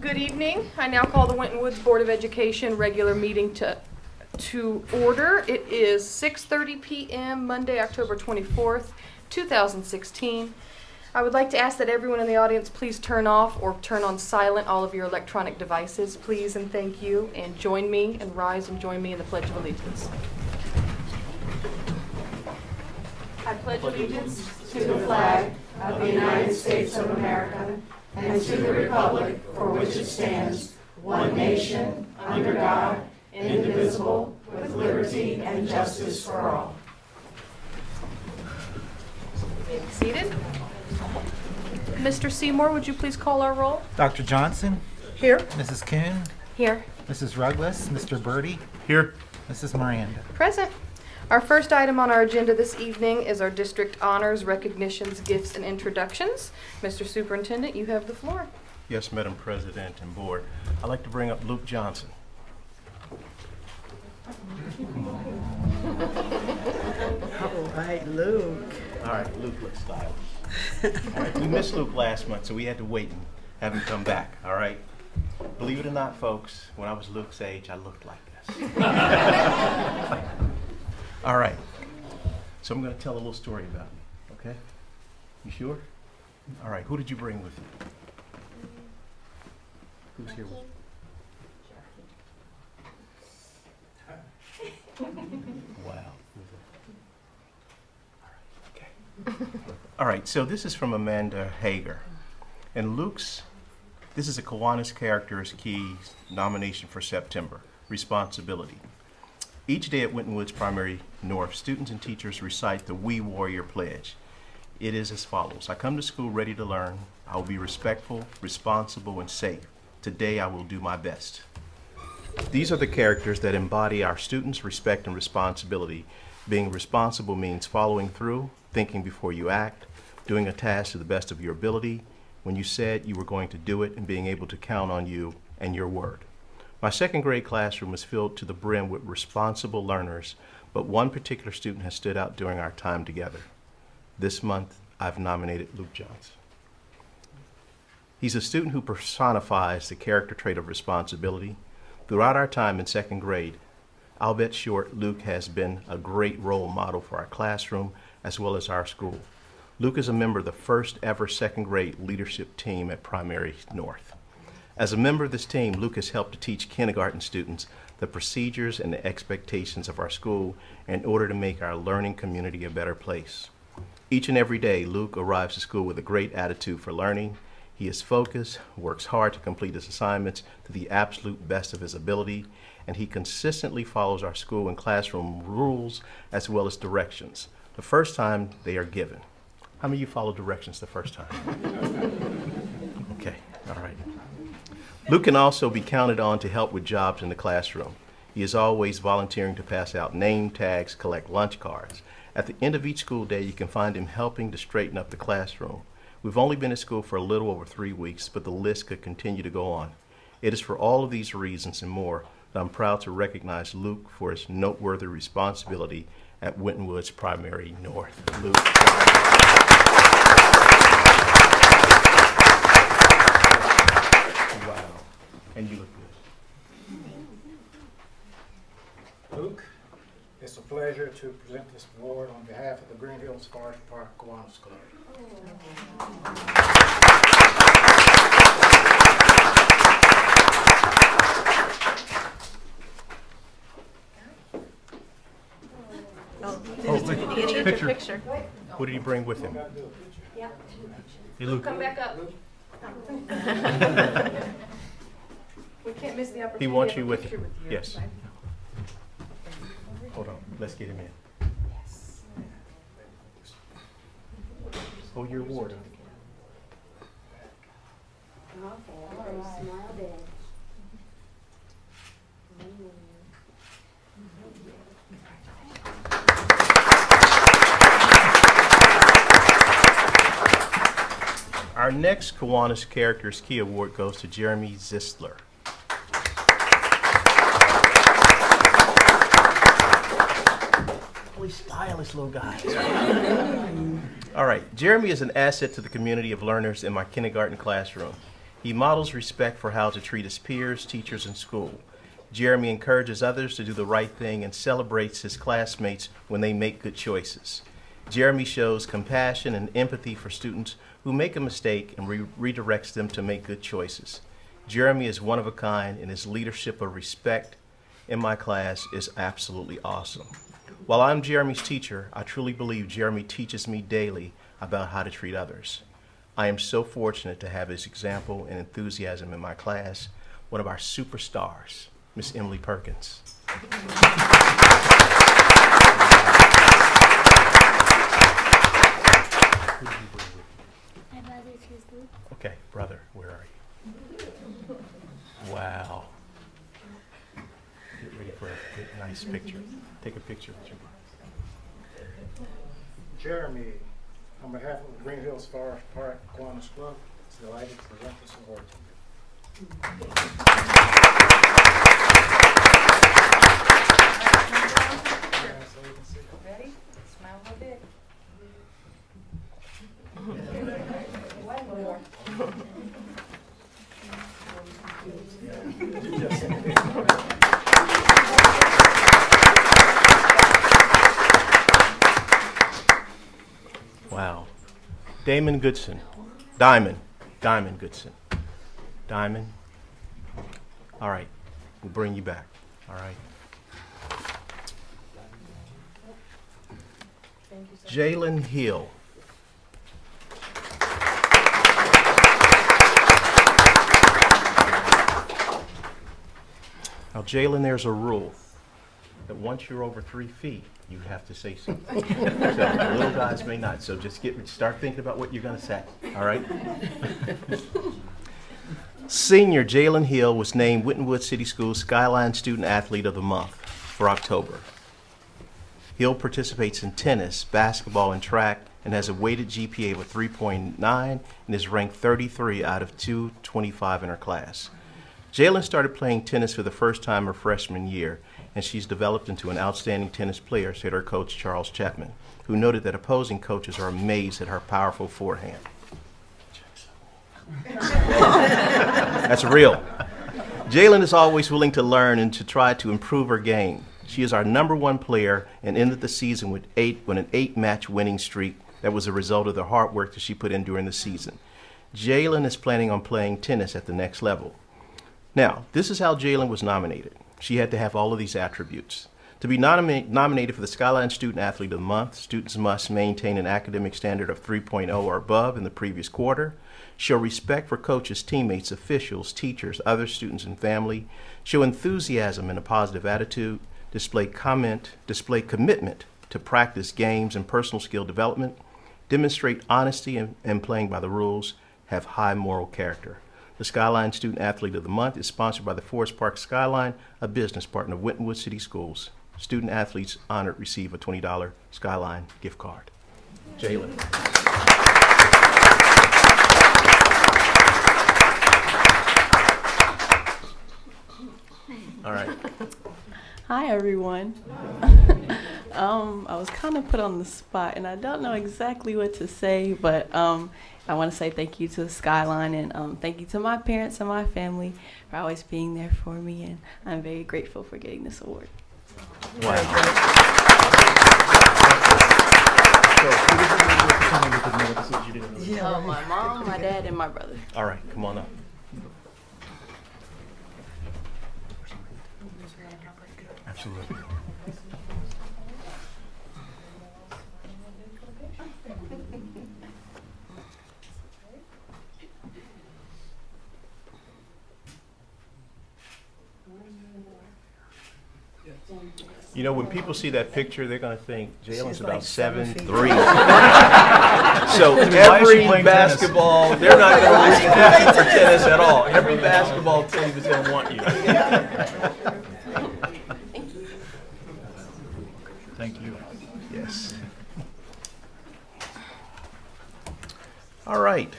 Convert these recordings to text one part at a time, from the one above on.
Good evening. I now call the Winton Woods Board of Education regular meeting to order. It is 6:30 p.m. Monday, October 24th, 2016. I would like to ask that everyone in the audience please turn off or turn on silent all of your electronic devices, please and thank you, and join me and rise and join me in the Pledge of Allegiance. I pledge allegiance to the flag of the United States of America and to the republic for which it stands, one nation, under God, indivisible, with liberty and justice for all. Be seated. Mr. Seymour, would you please call our roll? Dr. Johnson? Here. Mrs. Kuhn? Here. Mrs. Ruggless? Mr. Birdie? Here. Mrs. Miranda? Present. Our first item on our agenda this evening is our district honors, recognitions, gifts, and introductions. Mr. Superintendent, you have the floor. Yes, Madam President and Board. I'd like to bring up Luke Johnson. All right, Luke. All right, Luke looks stylish. All right, we missed Luke last month, so we had to wait and have him come back, all right? Believe it or not, folks, when I was Luke's age, I looked like this. All right, so I'm going to tell a little story about you, okay? You sure? All right, who did you bring with you? Who's here with you? Wow. All right, okay. All right, so this is from Amanda Hager. And this is a Kiwanis Characters Key nomination for September, Responsibility. Each day at Winton Woods Primary North, students and teachers recite the We Warrior Pledge. It is as follows. I come to school ready to learn. I will be respectful, responsible, and safe. Today I will do my best. These are the characters that embody our students' respect and responsibility. Being responsible means following through, thinking before you act, doing a task to the best of your ability, when you said you were going to do it, and being able to count on you and your word. My second grade classroom is filled to the brim with responsible learners, but one particular student has stood out during our time together. This month, I've nominated Luke Johnson. He's a student who personifies the character trait of responsibility. Throughout our time in second grade, I'll bet short Luke has been a great role model for our classroom as well as our school. Luke is a member of the first ever second grade leadership team at Primary North. As a member of this team, Luke has helped to teach kindergarten students the procedures and the expectations of our school in order to make our learning community a better place. Each and every day, Luke arrives to school with a great attitude for learning. He is focused, works hard to complete his assignments to the absolute best of his ability, and he consistently follows our school and classroom rules as well as directions the first time they are given. How many of you follow directions the first time? Okay, all right. Luke can also be counted on to help with jobs in the classroom. He is always volunteering to pass out name tags, collect lunch cards. At the end of each school day, you can find him helping to straighten up the classroom. We've only been at school for a little over 3 weeks, but the list could continue to go on. It is for all of these reasons and more that I'm proud to recognize Luke for his noteworthy responsibility at Winton Woods Primary North. Luke. Wow, and you look good. Luke, it's a pleasure to present this award on behalf of the Green Hills Forest Park Kiwanis Club. Picture. What did he bring with him? Hey, Luke. Come back up. We can't miss the opportunity. He wants to you have a with picture him. you. Yes. Hold on. Let's get him in. Hold your award. Smile big. Our next Kiwanis Characters Key Award goes to Jeremy Zistler. Really stylish little guy. All right, Jeremy is an asset to the community of learners in my kindergarten classroom. He models respect for how to treat his peers, teachers, and school. Jeremy encourages others to do the right thing and celebrates his classmates when they make good choices. Jeremy shows compassion and empathy for students who make a mistake and redirects them to make good choices. Jeremy is one of a kind, and his leadership of respect in my class is absolutely awesome. While I'm Jeremy's teacher, I truly believe Jeremy teaches me daily about how to treat others. I am so fortunate to have his example and enthusiasm in my class, one of our superstars, Miss Emily Perkins. Okay, brother, where are you? Wow. Get ready for a nice picture. Take a picture with your brother. Jeremy, on behalf of the Green Hills Forest Park Kiwanis Club, is delighted to present this award to you. Ready? Smile a bit. Wow. Diamond Goodson. All right. We'll bring you back. All right. Thank you, sir. Jalen Hill. Now, Jalen, there's a rule that once you're over 3 feet, you have to say something. So the little guys may not. So just start thinking about what you're going to say. All right? Senior Jalen Hill was named Winton City Schools Skyline Student Athlete of the Month for October. Hill participates in tennis, basketball, and track, and has a weighted GPA of 3.9 and is ranked 33 out of 225 in her class. Jalen started playing tennis for the first time her freshman year, and she's developed into an outstanding tennis player, said her coach, Charles Chapman, who noted that opposing coaches are amazed at her powerful forehand. That's real. Jalen is always willing to learn and to try to improve her game. She is our #1 player and ended the season with an 8-match winning streak that was a result of the hard work that she put in during the season. Jalen is planning on playing tennis at the next level. Now, this is how Jalen was nominated. She had to have all of these attributes. To be nominated for the Skyline Student Athlete of the Month, students must maintain an academic standard of 3.0 or above in the previous quarter, show respect for coaches, teammates, officials, teachers, other students, and family, show enthusiasm and a positive attitude, display commitment to practice games and personal skill development, demonstrate honesty and playing by the rules, have high moral character. The Skyline Student Athlete of the Month is sponsored by the Forest Park Skyline, a business partner of Winton City Schools. Student athletes honored receive a $20 Skyline gift card. Jalen. All right. Hi, everyone. I was kind of put on the spot, and I don't know exactly what to say, but I want to say thank you to the Skyline, and thank you to my parents and my family for always being there for me, and I'm very grateful for getting this award. Wow. My mom, my dad, and my brother. All right, come on up. Absolutely. You know, when people see that picture, they're going to think Jalen's about 7'3". So every basketball, they're not going to recruit you for tennis at all. Every basketball team is going to want you. Thank you. Yes. All right.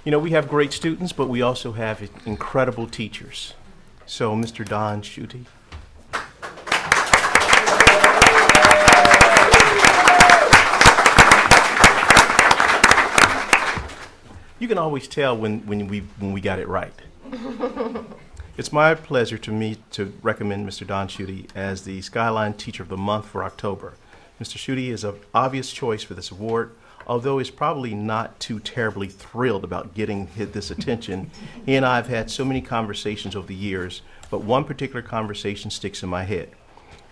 You know, we have great students, but we also have incredible teachers. So, Mr. Don Schutte. You can always tell when we got it right. It's my pleasure to recommend Mr. Don Schutte as the Skyline Teacher of the Month for October. Mr. Schutte is an obvious choice for this award. Although he's probably not too terribly thrilled about getting this attention, he and I have had so many conversations over the years, but one particular conversation sticks in my head.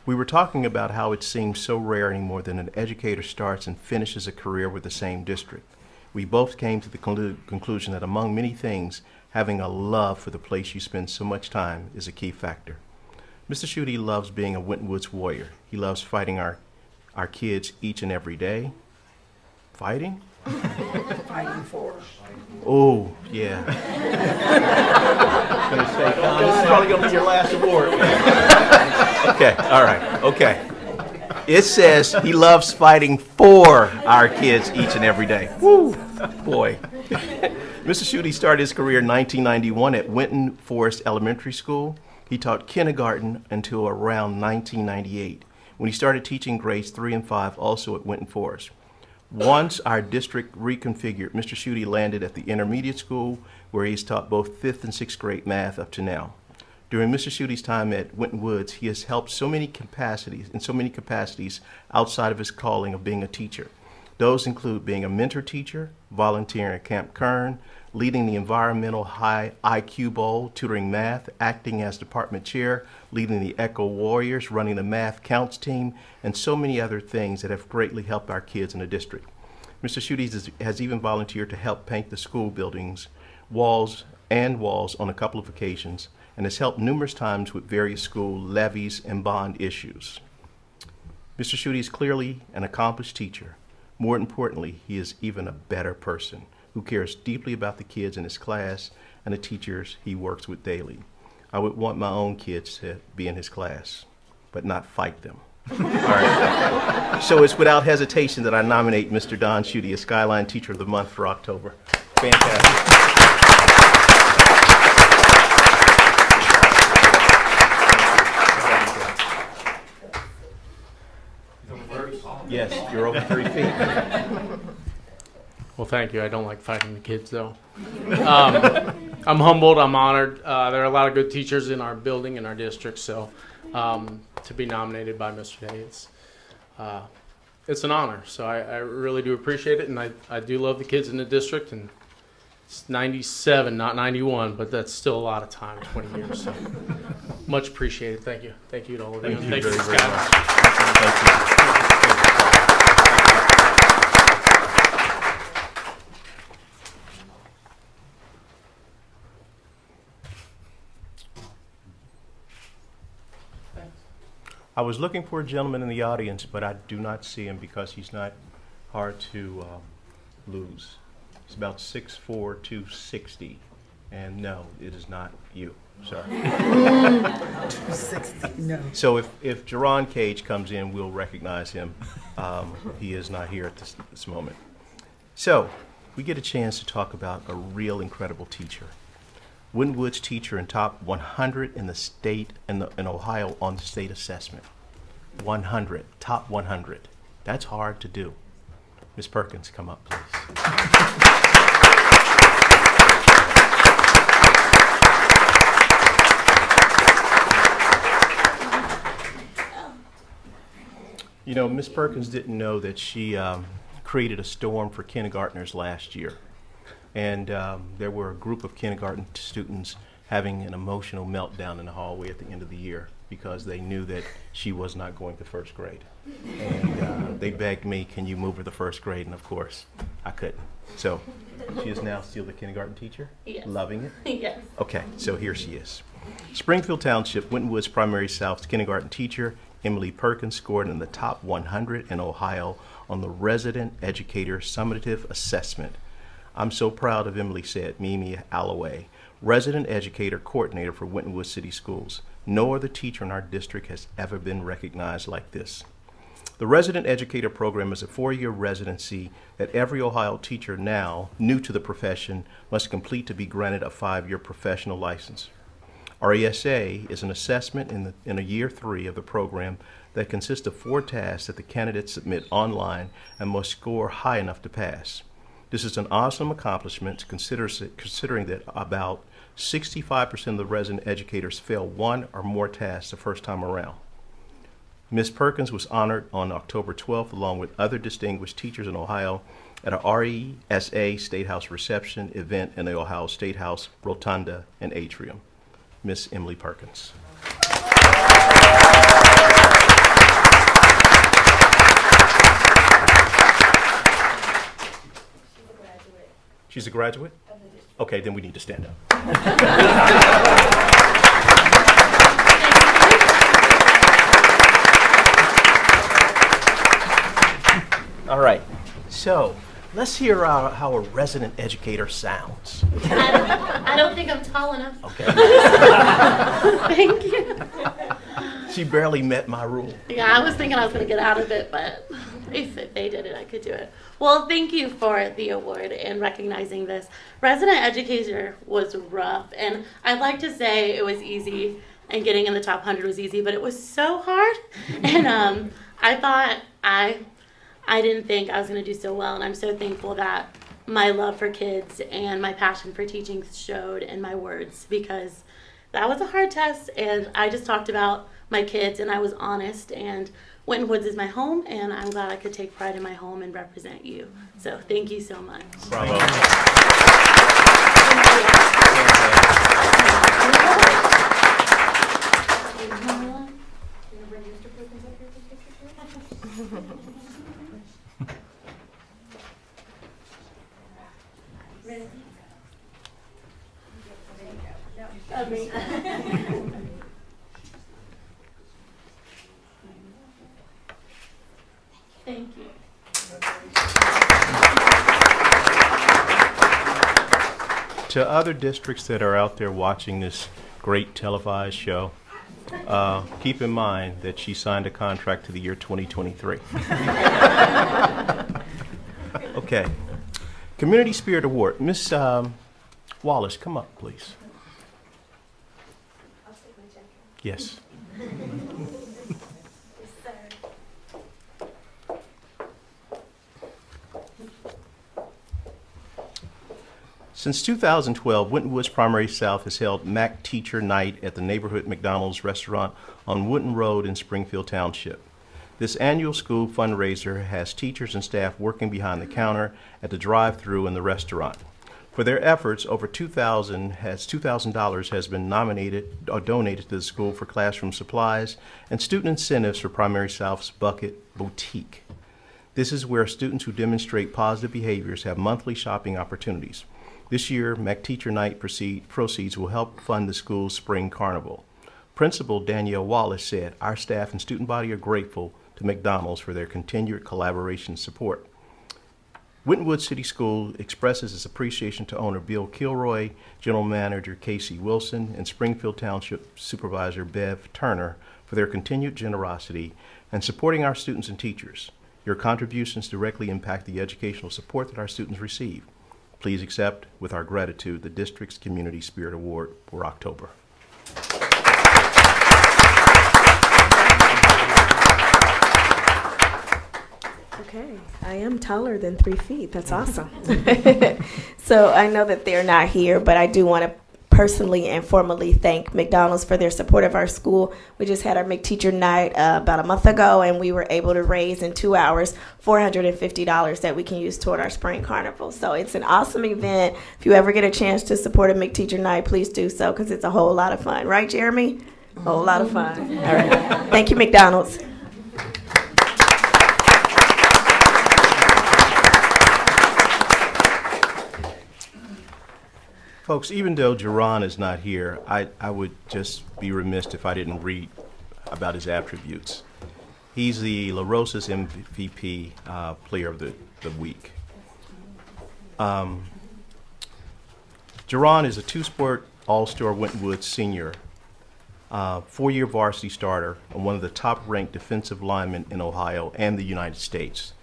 We were talking about how it seems so rare anymore that an educator starts and finishes a career with the same district. We both came to the conclusion that among many things, having a love for the place you spend so much time is a key factor. Mr. Schutte loves being a Winton Woods warrior. He loves fighting our kids each and every day. Fighting? Fighting for. Oh, yeah. Gonna say, Don, this is probably gonna be your last award. Okay, all right, okay. It says he loves fighting for our kids each and every day. Woo, boy. Mr. Schutte started his career in 1991 at Winton Forest Elementary School. He taught kindergarten until around 1998, when he started teaching grades 3 and 5 also at Winton Forest. Once our district reconfigured, Mr. Schutte landed at the intermediate school where he's taught both 5th and 6th grade math up to now. During Mr. Schutte's time at Winton Woods, he has helped in so many capacities outside of his calling of being a teacher. Those include being a mentor teacher, volunteering at Camp Kern, leading the environmental high IQ Bowl, tutoring math, acting as department chair, leading the Echo Warriors, running the math counts team, and so many other things that have greatly helped our kids in the district. Mr. Schutte has even volunteered to help paint the school buildings, walls on a couple of occasions, and has helped numerous times with various school levies and bond issues. Mr. Schutte is clearly an accomplished teacher. More importantly, he is even a better person who cares deeply about the kids in his class and the teachers he works with daily. I would want my own kids to be in his class, but not fight them. All right. So it's without hesitation that I nominate Mr. Don Schutte as Skyline Teacher of the Month for October. Fantastic. Yes, you're over 3 feet. Well, thank you. I don't like fighting the kids, though. I'm humbled. I'm honored. There are a lot of good teachers in our building, in our district, so to be nominated by Mr. Day, it's an honor. So I really do appreciate it, and I do love the kids in the district. And it's 97, not 91, but that's still a lot of time, 20 years. So much appreciated. Thank you. Thank you to all of you. Thank you to very Skyline. much. Thank you. I was looking for a gentleman in the audience, but I do not see him because he's not hard to lose. He's about 6'4", 260, and no, it is not you. Sorry. 260, no. So if Jerron Cage comes in, we'll recognize him. He is not here at this moment. So we get a chance to talk about a real incredible teacher. Winton Woods teacher in top 100 in the state, in Ohio on the state assessment. 100, top 100. That's hard to do. Ms. Perkins, come up, please. You know, Ms. Perkins didn't know that she created a storm for kindergartners last year. And there were a group of kindergarten students having an emotional meltdown in the hallway at the end of the year because they knew that she was not going to first grade. And they begged me, can you move her to first grade? And of course, I couldn't. So she is now still the kindergarten teacher? Yes. Loving it? Yes. Okay, so here she is. Springfield Township, Winton Woods Primary South's kindergarten teacher, Emily Perkins, scored in the top 100 in Ohio on the Resident Educator Summative Assessment. I'm so proud of Emily, said Mimi Alloway, Resident Educator Coordinator for Winton Woods City Schools. No other teacher in our district has ever been recognized like this. The Resident Educator Program is a 4-year residency that every Ohio teacher now, new to the profession, must complete to be granted a 5-year professional license. RESA is an assessment in a year 3 of the program that consists of 4 tasks that the candidates submit online and must score high enough to pass. This is an awesome accomplishment considering that about 65% of the resident educators fail one or more tasks the first time around. Ms. Perkins was honored on October 12th along with other distinguished teachers in Ohio at a RESA State House reception event in the Ohio State House Rotunda and Atrium. Miss Emily Perkins. She's a graduate? Okay, then we need to stand up. All right, so let's hear how a resident educator sounds. I don't think I'm tall enough. Okay. Thank you. She barely met my rule. Yeah, I was thinking I was going to get out of it, but if they did it, I could do it. Well, thank you for the award and recognizing this. Resident educator was rough, and I'd like to say it was easy, and getting in the top 100 was easy, but it was so hard. And I thought I didn't think I was going to do so well, and I'm so thankful that my love for kids and my passion for teaching showed in my words, because that was a hard test, and I just talked about my kids, and I was honest, and Winton Woods is my home, and I'm glad I could take pride in my home and represent you. So thank you so much. Bravo. Thank you. To other districts that are out there watching this great televised show, keep in mind that she signed a contract to the year 2023. Okay. Community Spirit Award. Miss Wallace, come up, please. I'll take my jacket. Yes. Since 2012, Winton Woods Primary South has held Mac Teacher Night at the neighborhood McDonald's restaurant on Winton Road in Springfield Township. This annual school fundraiser has teachers and staff working behind the counter at the drive-thru in the restaurant. For their efforts, over $2,000 has been nominated or donated to the school for classroom supplies and student incentives for Primary South's Bucket Boutique. This is where students who demonstrate positive behaviors have monthly shopping opportunities. This year, Mac Teacher Night proceeds will help fund the school's spring carnival. Principal Danielle Wallace said, "Our staff and student body are grateful to McDonald's for their continued collaboration and support." Winton Woods City School expresses its appreciation to owner Bill Kilroy, General Manager Casey Wilson, and Springfield Township Supervisor Bev Turner for their continued generosity and supporting our students and teachers. Your contributions directly impact the educational support that our students receive. Please accept, with our gratitude, the district's Community Spirit Award for October. Okay, I am taller than 3 feet. That's awesome. So I know that they're not here, but I do want to personally and formally thank McDonald's for their support of our school. We just had our McTeacher Night about a month ago, and we were able to raise in 2 hours $450 that we can use toward our spring carnival. So it's an awesome event. If you ever get a chance to support a McTeacher Night, please do so, because it's a whole lot of fun. Right, Jeremy? A whole lot of fun. All right. Thank you, McDonald's. Folks, even though Jerron is not here, I would just be remiss if I didn't read about his attributes. He's the La Rosa's MVP player of the week. Jerron is a two-sport all-star Winton Woods senior, 4-year varsity starter, and one of the top-ranked defensive linemen in Ohio and the United States.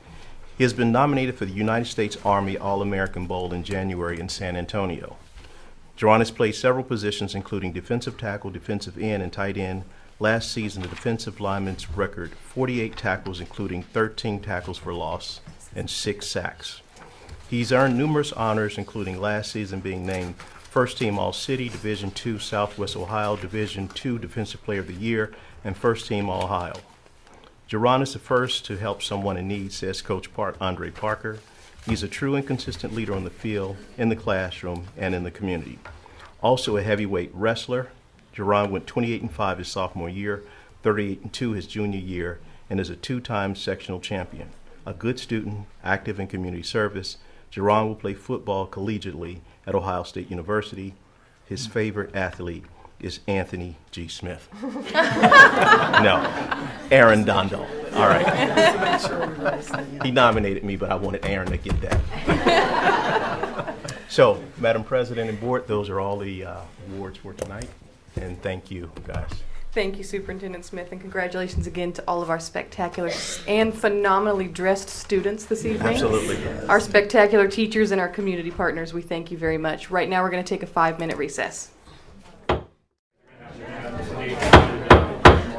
He has been nominated for the United States Army All-American Bowl in January in San Antonio. Jerron has played several positions, including defensive tackle, defensive end, and tight end. Last season, the defensive lineman's record, 48 tackles, including 13 tackles for loss and 6 sacks. He's earned numerous honors, including last season being named First Team All-City, Division II Southwest Ohio, Division II Defensive Player of the Year, and First Team All-Ohio. Jerron is the first to help someone in need, says Coach Andre Parker. He's a true and consistent leader on the field, in the classroom, and in the community. Also a heavyweight wrestler, Jerron went 28-5 his sophomore year, 38-2 his junior year, and is a two-time sectional champion. A good student, active in community service, Jerron will play football collegiately at Ohio State University. His favorite athlete is Anthony G. Smith. No, Aaron Dondo. All right. He nominated me, but I wanted Aaron to get that. So, Madam President and Board, those are all the awards for tonight, and thank you, guys. Thank you, Superintendent Smith, and congratulations again to all of our spectacular and phenomenally dressed students this evening. Absolutely. Our spectacular teachers and our community partners, we thank you very much. Right now, we're going to take a 5-minute recess.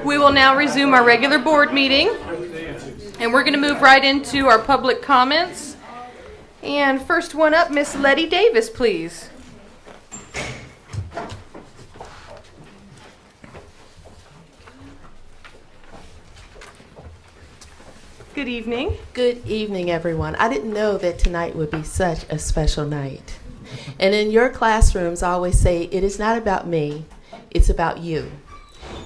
We will now resume our regular board meeting, and we're going to move right into our public comments. And first one up, Miss Letty Davis, please. Good evening. Good evening, everyone. I didn't know that tonight would be such a special night. And in your classrooms, I always say, it is not about me, it's about you.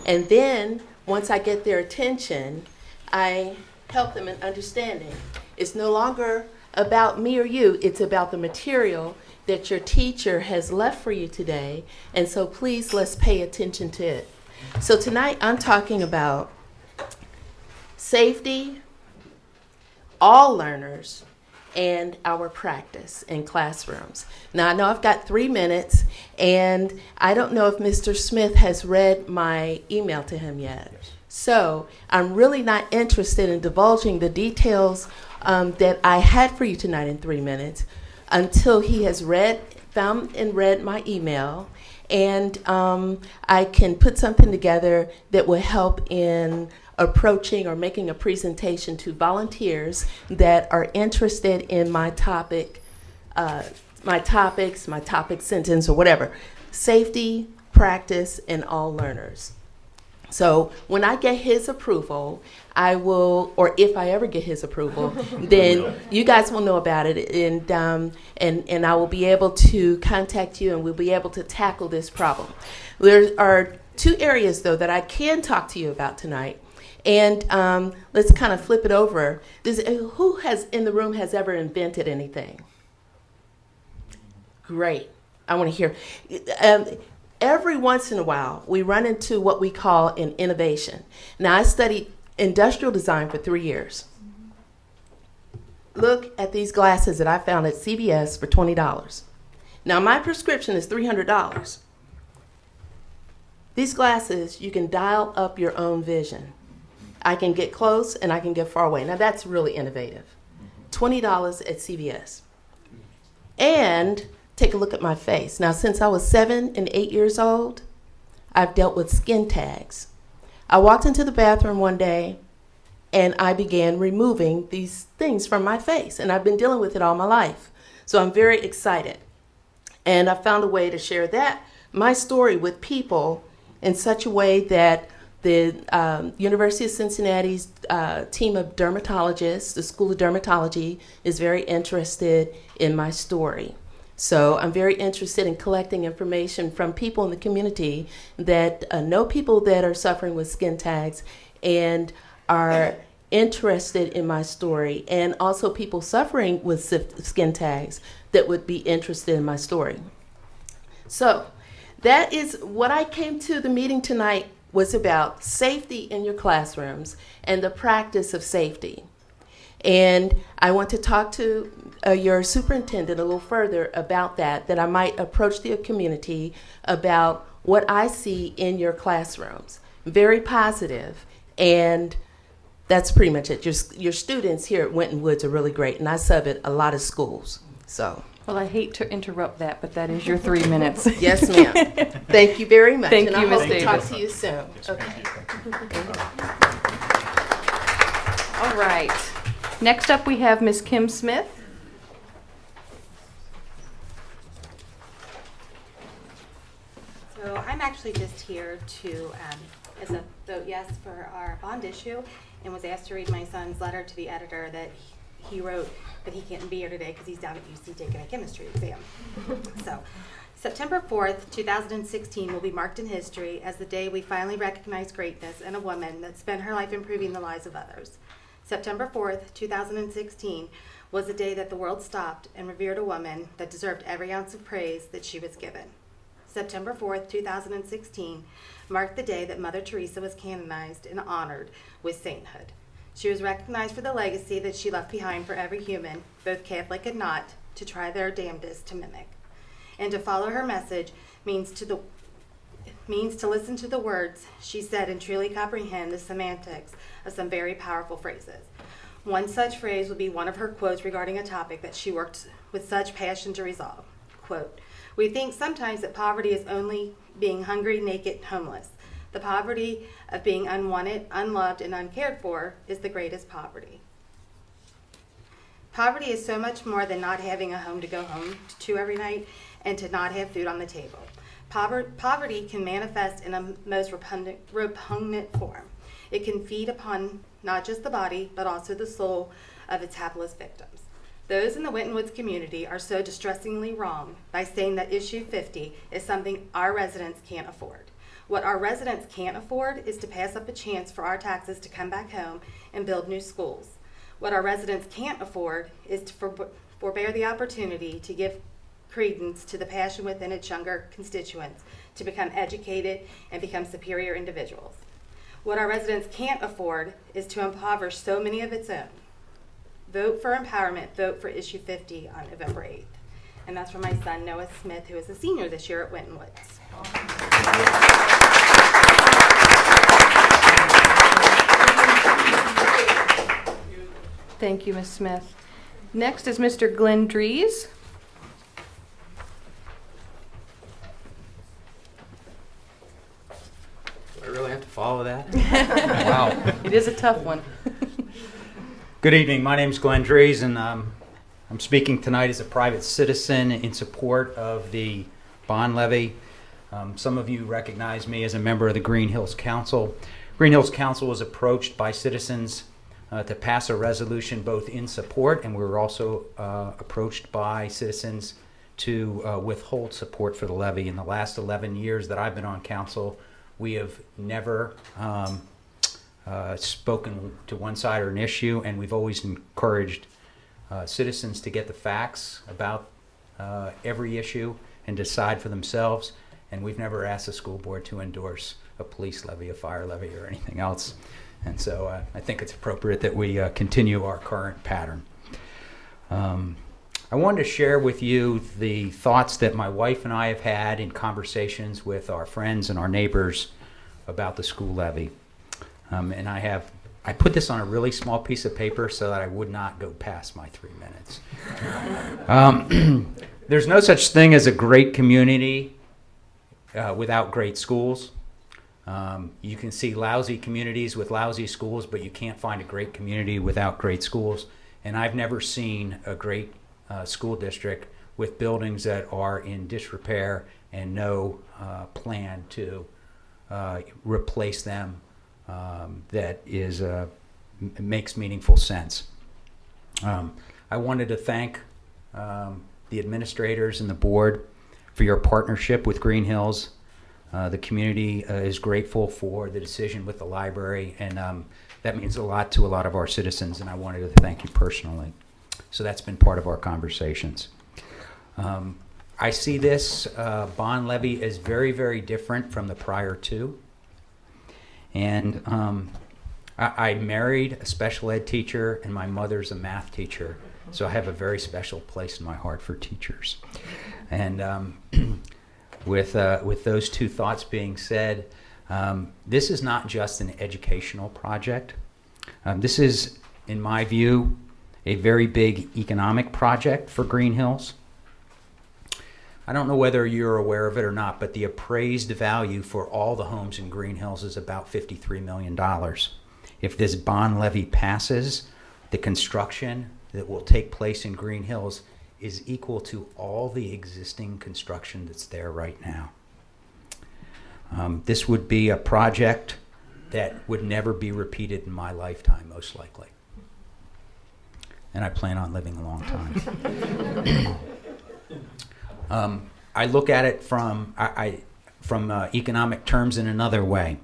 And then, once I get their attention, I help them in understanding. It's no longer about me or you, it's about the material that your teacher has left for you today. And so please, let's pay attention to it. So tonight, I'm talking about safety, all learners, and our practice in classrooms. Now, I know I've got 3 minutes, and I don't know if Mr. Smith has read my email to him yet. Yes. So I'm really not interested in divulging the details that I had for you tonight in 3 minutes until he has found and read my email, and I can put something together that will help in approaching or making a presentation to volunteers that are interested in my topic, my topic sentence, or whatever. Safety, practice, and all learners. So when I get his approval, I will, or if I ever get his approval, then you guys will know about it, and I will be able to contact you, and we'll be able to tackle this problem. There are 2 areas, though, that I can talk to you about tonight. And let's kind of flip it over. Who in the room has ever invented anything? Great. I want to hear. Every once in a while, we run into what we call an innovation. Now, I studied industrial design for 3 years. Look at these glasses that I found at CVS for $20. Now, my prescription is $300. These glasses, you can dial up your own vision. I can get close and I can get far away. Now that's really innovative. $20 at CVS. And take a look at my face. Now since I was 7 and 8 years old, I've dealt with skin tags. I walked into the bathroom one day and I began removing these things from my face. And I've been dealing with it all my life. So I'm very excited. And I found a way to share my story with people in such a way that the University of Cincinnati's team of dermatologists, the School of Dermatology, is very interested in my story. So I'm very interested in collecting information from people in the community that know people that are suffering with skin tags and are interested in my story, and also people suffering with skin tags that would be interested in my story. So that is what I came to the meeting tonight was about safety in your classrooms and the practice of safety. And I want to talk to your superintendent a little further about that I might approach the community about what I see in your classrooms. Very positive, and that's pretty much it. Your students here at Winton Woods are really great, and I sub at a lot of schools. So. Well, I hate to interrupt that, but that is your 3 minutes. Yes, ma'am. Thank you very much. Thank and you, I Ms. hope Davis. to talk to you soon. Okay. All right. Next up, we have Ms. Kim Smith. So I'm actually just here to, as a vote yes for our bond issue, and was asked to read my son's letter to the editor that he wrote that he can't be here today because he's down at UC taking a chemistry exam. So September 4th, 2016 will be marked in history as the day we finally recognize greatness in a woman that spent her life improving the lives of others. September 4th, 2016 was the day that the world stopped and revered a woman that deserved every ounce of praise that she was given. September 4th, 2016 marked the day that Mother Teresa was canonized and honored with sainthood. She was recognized for the legacy that she left behind for every human, both Catholic and not, to try their damnedest to mimic. And to follow her message means to listen to the words she said and truly comprehend the semantics of some very powerful phrases. One such phrase would be one of her quotes regarding a topic that she worked with such passion to resolve. Quote, "We think sometimes that poverty is only being hungry, naked, homeless. The poverty of being unwanted, unloved, and uncared for is the greatest poverty." Poverty is so much more than not having a home to go home to every night and to not have food on the table. Poverty can manifest in a most repugnant form. It can feed upon not just the body, but also the soul of its hapless victims. Those in the Winton Woods community are so distressingly wrong by saying that issue 50 is something our residents can't afford. What our residents can't afford is to pass up a chance for our taxes to come back home and build new schools. What our residents can't afford is to forbear the opportunity to give credence to the passion within its younger constituents to become educated and become superior individuals. What our residents can't afford is to impoverish so many of its own. Vote for empowerment. Vote for issue 50 on November 8th. And that's from my son, Noah Smith, who is a senior this year at Winton Woods. Thank you, Ms. Smith. Next is Mr. Glenn Dries. Do I really have to follow that? Wow. It is a tough one. Good evening. My name is Glenn Dries, and I'm speaking tonight as a private citizen in support of the bond levy. Some of you recognize me as a member of the Green Hills Council. Green Hills Council was approached by citizens to pass a resolution both in support, and we were also approached by citizens to withhold support for the levy. In the last 11 years that I've been on council, we have never spoken to one side or an issue, and we've always encouraged citizens to get the facts about every issue and decide for themselves. And we've never asked the school board to endorse a police levy, a fire levy, or anything else. And so I think it's appropriate that we continue our current pattern. I wanted to share with you the thoughts that my wife and I have had in conversations with our friends and our neighbors about the school levy. And I put this on a really small piece of paper so that I would not go past my 3 minutes. There's no such thing as a great community without great schools. You can see lousy communities with lousy schools, but you can't find a great community without great schools. And I've never seen a great school district with buildings that are in disrepair and no plan to replace them that makes meaningful sense. I wanted to thank the administrators and the board for your partnership with Green Hills. The community is grateful for the decision with the library, and that means a lot to a lot of our citizens, and I wanted to thank you personally. So that's been part of our conversations. I see this bond levy as very, very different from the prior two. And I married a special ed teacher, and my mother's a math teacher, so I have a very special place in my heart for teachers. And with those two thoughts being said, this is not just an educational project. This is, in my view, a very big economic project for Green Hills. I don't know whether you're aware of it or not, but the appraised value for all the homes in Green Hills is about $53 million. If this bond levy passes, the construction that will take place in Green Hills is equal to all the existing construction that's there right now. This would be a project that would never be repeated in my lifetime, most likely. And I plan on living a long time. I look at it from economic terms in another way.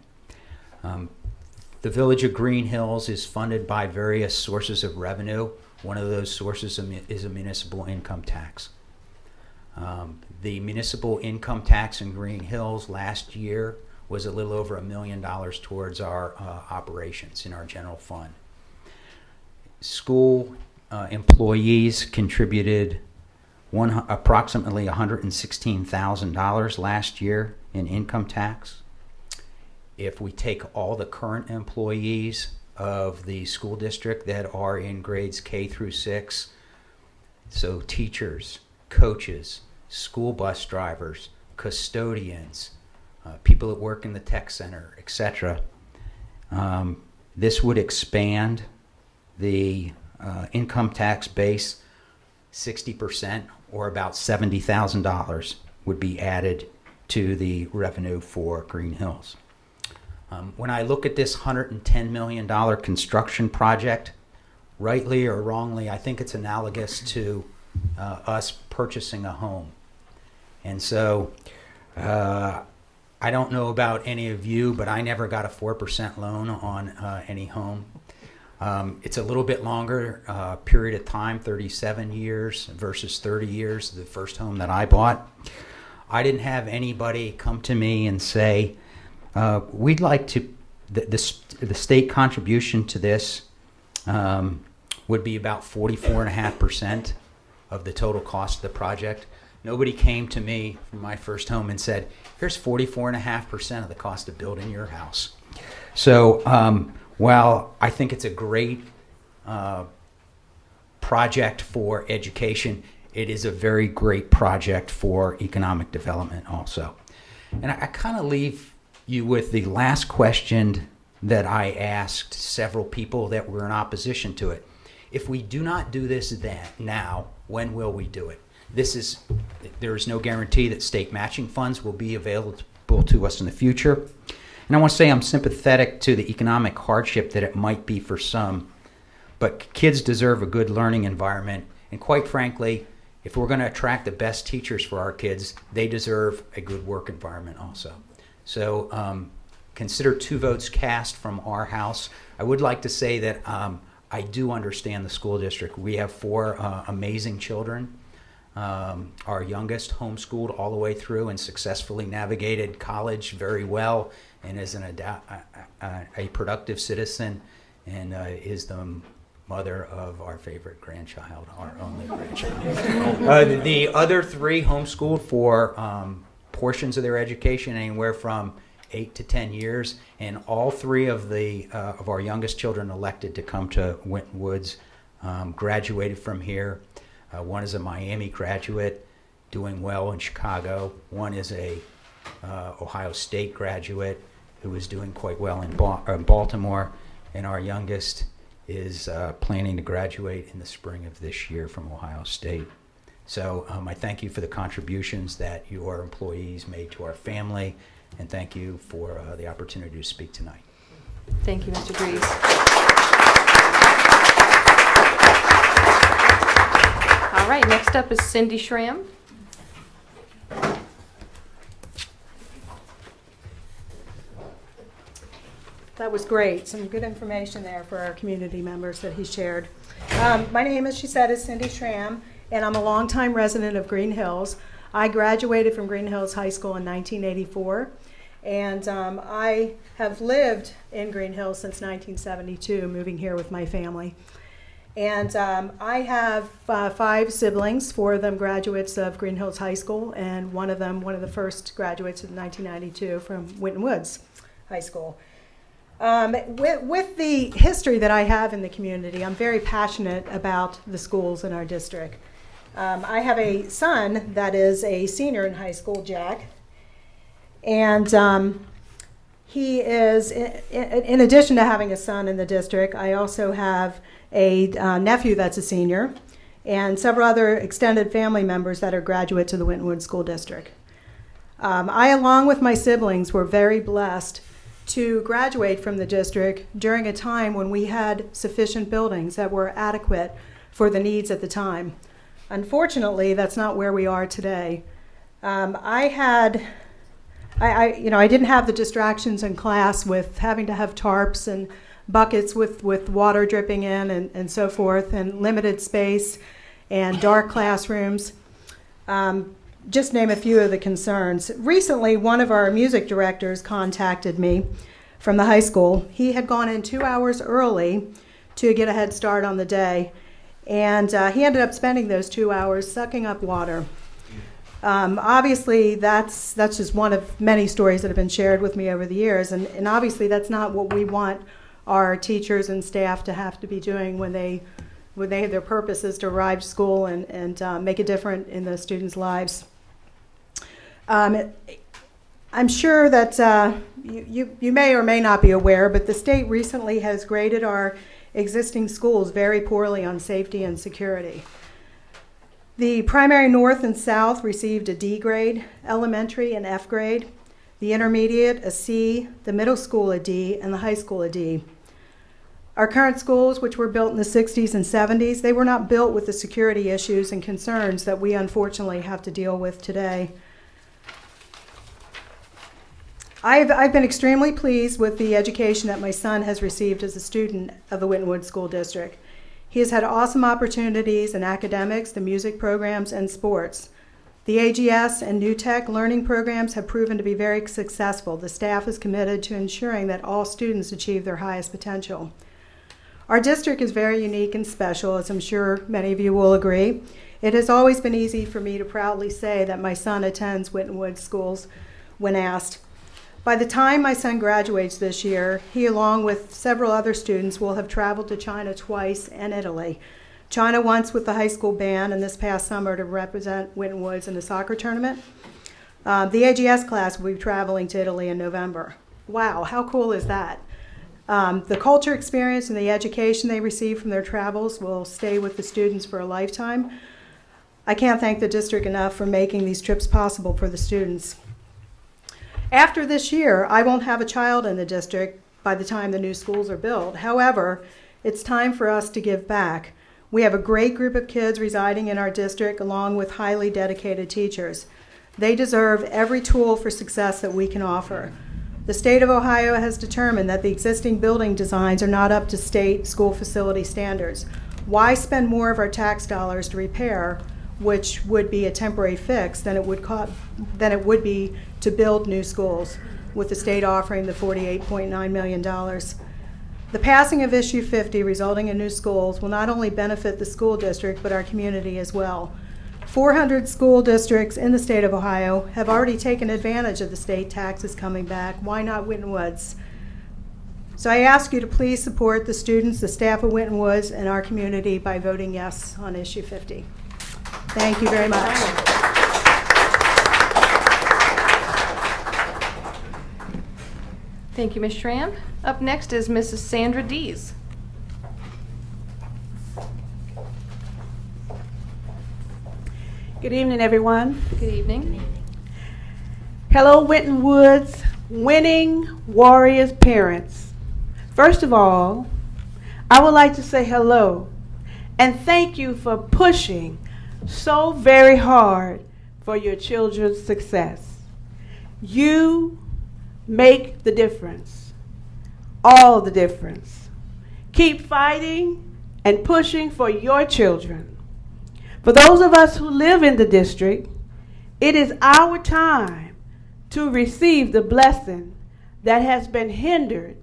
The Village of Green Hills is funded by various sources of revenue. One of those sources is a municipal income tax. The municipal income tax in Green Hills last year was a little over $1 million towards our operations in our general fund. School employees contributed approximately $116,000 last year in income tax. If we take all the current employees of the school district that are in grades K through 6, so teachers, coaches, school bus drivers, custodians, people that work in the tech center, etc., this would expand the income tax base 60%, or about $70,000 would be added to the revenue for Green Hills. When I look at this $110 million construction project, rightly or wrongly, I think it's analogous to us purchasing a home. And so I don't know about any of you, but I never got a 4% loan on any home. It's a little bit longer period of time, 37 years versus 30 years, the first home that I bought. I didn't have anybody come to me and say, we'd like to, the state contribution to this would be about 44.5% of the total cost of the project. Nobody came to me from my first home and said, here's 44.5% of the cost of building your house. So while I think it's a great project for education, it is a very great project for economic development also. And I kind of leave you with the last question that I asked several people that were in opposition to it. If we do not do this now, when will we do it? There is no guarantee that state matching funds will be available to us in the future. And I want to say I'm sympathetic to the economic hardship that it might be for some, but kids deserve a good learning environment. And quite frankly, if we're going to attract the best teachers for our kids, they deserve a good work environment also. So consider 2 votes cast from our house. I would like to say that I do understand the school district. We have 4 amazing children. Our youngest homeschooled all the way through and successfully navigated college very well, and is a productive citizen, and is the mother of our favorite grandchild, our only grandchild. The other 3 homeschooled for portions of their education, anywhere from 8 to 10 years, and all 3 of our youngest children elected to come to Winton Woods, graduated from here. One is a Miami graduate, doing well in Chicago. One is a Ohio State graduate who is doing quite well in Baltimore, and our youngest is planning to graduate in the spring of this year from Ohio State. So I thank you for the contributions that your employees made to our family, and thank you for the opportunity to speak tonight. Thank you, Mr. Breeze. All right, next up is Cindy Schramm. That was great. Some good information there for our community members that he shared. My name, as she said, is Cindy Schramm, and I'm a longtime resident of Green Hills. I graduated from Green Hills High School in 1984, and I have lived in Green Hills since 1972, moving here with my family. And I have 5 siblings, 4 of them graduates of Green Hills High School, and one of the first graduates in 1992 from Winton Woods High School. With the history that I have in the community, I'm very passionate about the schools in our district. I have a son that is a senior in high school, Jack, and he is, in addition to having a son in the district, I also have a nephew that's a senior, and several other extended family members that are graduates of the Winton Woods School District. I, along with my siblings, were very blessed to graduate from the district during a time when we had sufficient buildings that were adequate for the needs at the time. Unfortunately, that's not where we are today. I didn't have the distractions in class with having to have tarps and buckets with water dripping in and so forth, and limited space and dark classrooms. Just name a few of the concerns. Recently, one of our music directors contacted me from the high school. He had gone in 2 hours early to get a head start on the day, and he ended up spending those 2 hours sucking up water. Obviously, that's just one of many stories that have been shared with me over the years, and obviously that's not what we want our teachers and staff to have to be doing when their purpose is to arrive to school and make a difference in the students' lives. I'm sure that you may or may not be aware, but the state recently has graded our existing schools very poorly on safety and security. The primary north and south received a D grade, elementary an F grade, the intermediate a C, the middle school a D, and the high school a D. Our current schools, which were built in the 60s and 70s, they were not built with the security issues and concerns that we unfortunately have to deal with today. I've been extremely pleased with the education that my son has received as a student of the Winton Woods School District. He has had awesome opportunities in academics, the music programs, and sports. The AGS and New Tech learning programs have proven to be very successful. The staff is committed to ensuring that all students achieve their highest potential. Our district is very unique and special, as I'm sure many of you will agree. It has always been easy for me to proudly say that my son attends Winton Woods schools when asked. By the time my son graduates this year, he, along with several other students, will have traveled to China twice and Italy. China once with the high school band, and this past summer to represent Winton Woods in the soccer tournament. The AGS class will be traveling to Italy in November. Wow, how cool is that? The culture experience and the education they receive from their travels will stay with the students for a lifetime. I can't thank the district enough for making these trips possible for the students. After this year, I won't have a child in the district by the time the new schools are built. However, it's time for us to give back. We have a great group of kids residing in our district along with highly dedicated teachers. They deserve every tool for success that we can offer. The state of Ohio has determined that the existing building designs are not up to state school facility standards. Why spend more of our tax dollars to repair, which would be a temporary fix, than it would be to build new schools, with the state offering the $48.9 million. The passing of Issue 50 resulting in new schools will not only benefit the school district, but our community as well. 400 school districts in the state of Ohio have already taken advantage of the state taxes coming back. Why not Winton Woods? So I ask you to please support the students, the staff of Winton Woods, and our community by voting yes on Issue 50. Thank you very much. Thank you, Ms. Schramm. Up next is Mrs. Sandra Dees. Good evening, everyone. Good evening. Hello, Winton Woods, winning Warriors parents. First of all, I would like to say hello and thank you for pushing so very hard for your children's success. You make the difference, all the difference. Keep fighting and pushing for your children. For those of us who live in the district, it is our time to receive the blessing that has been hindered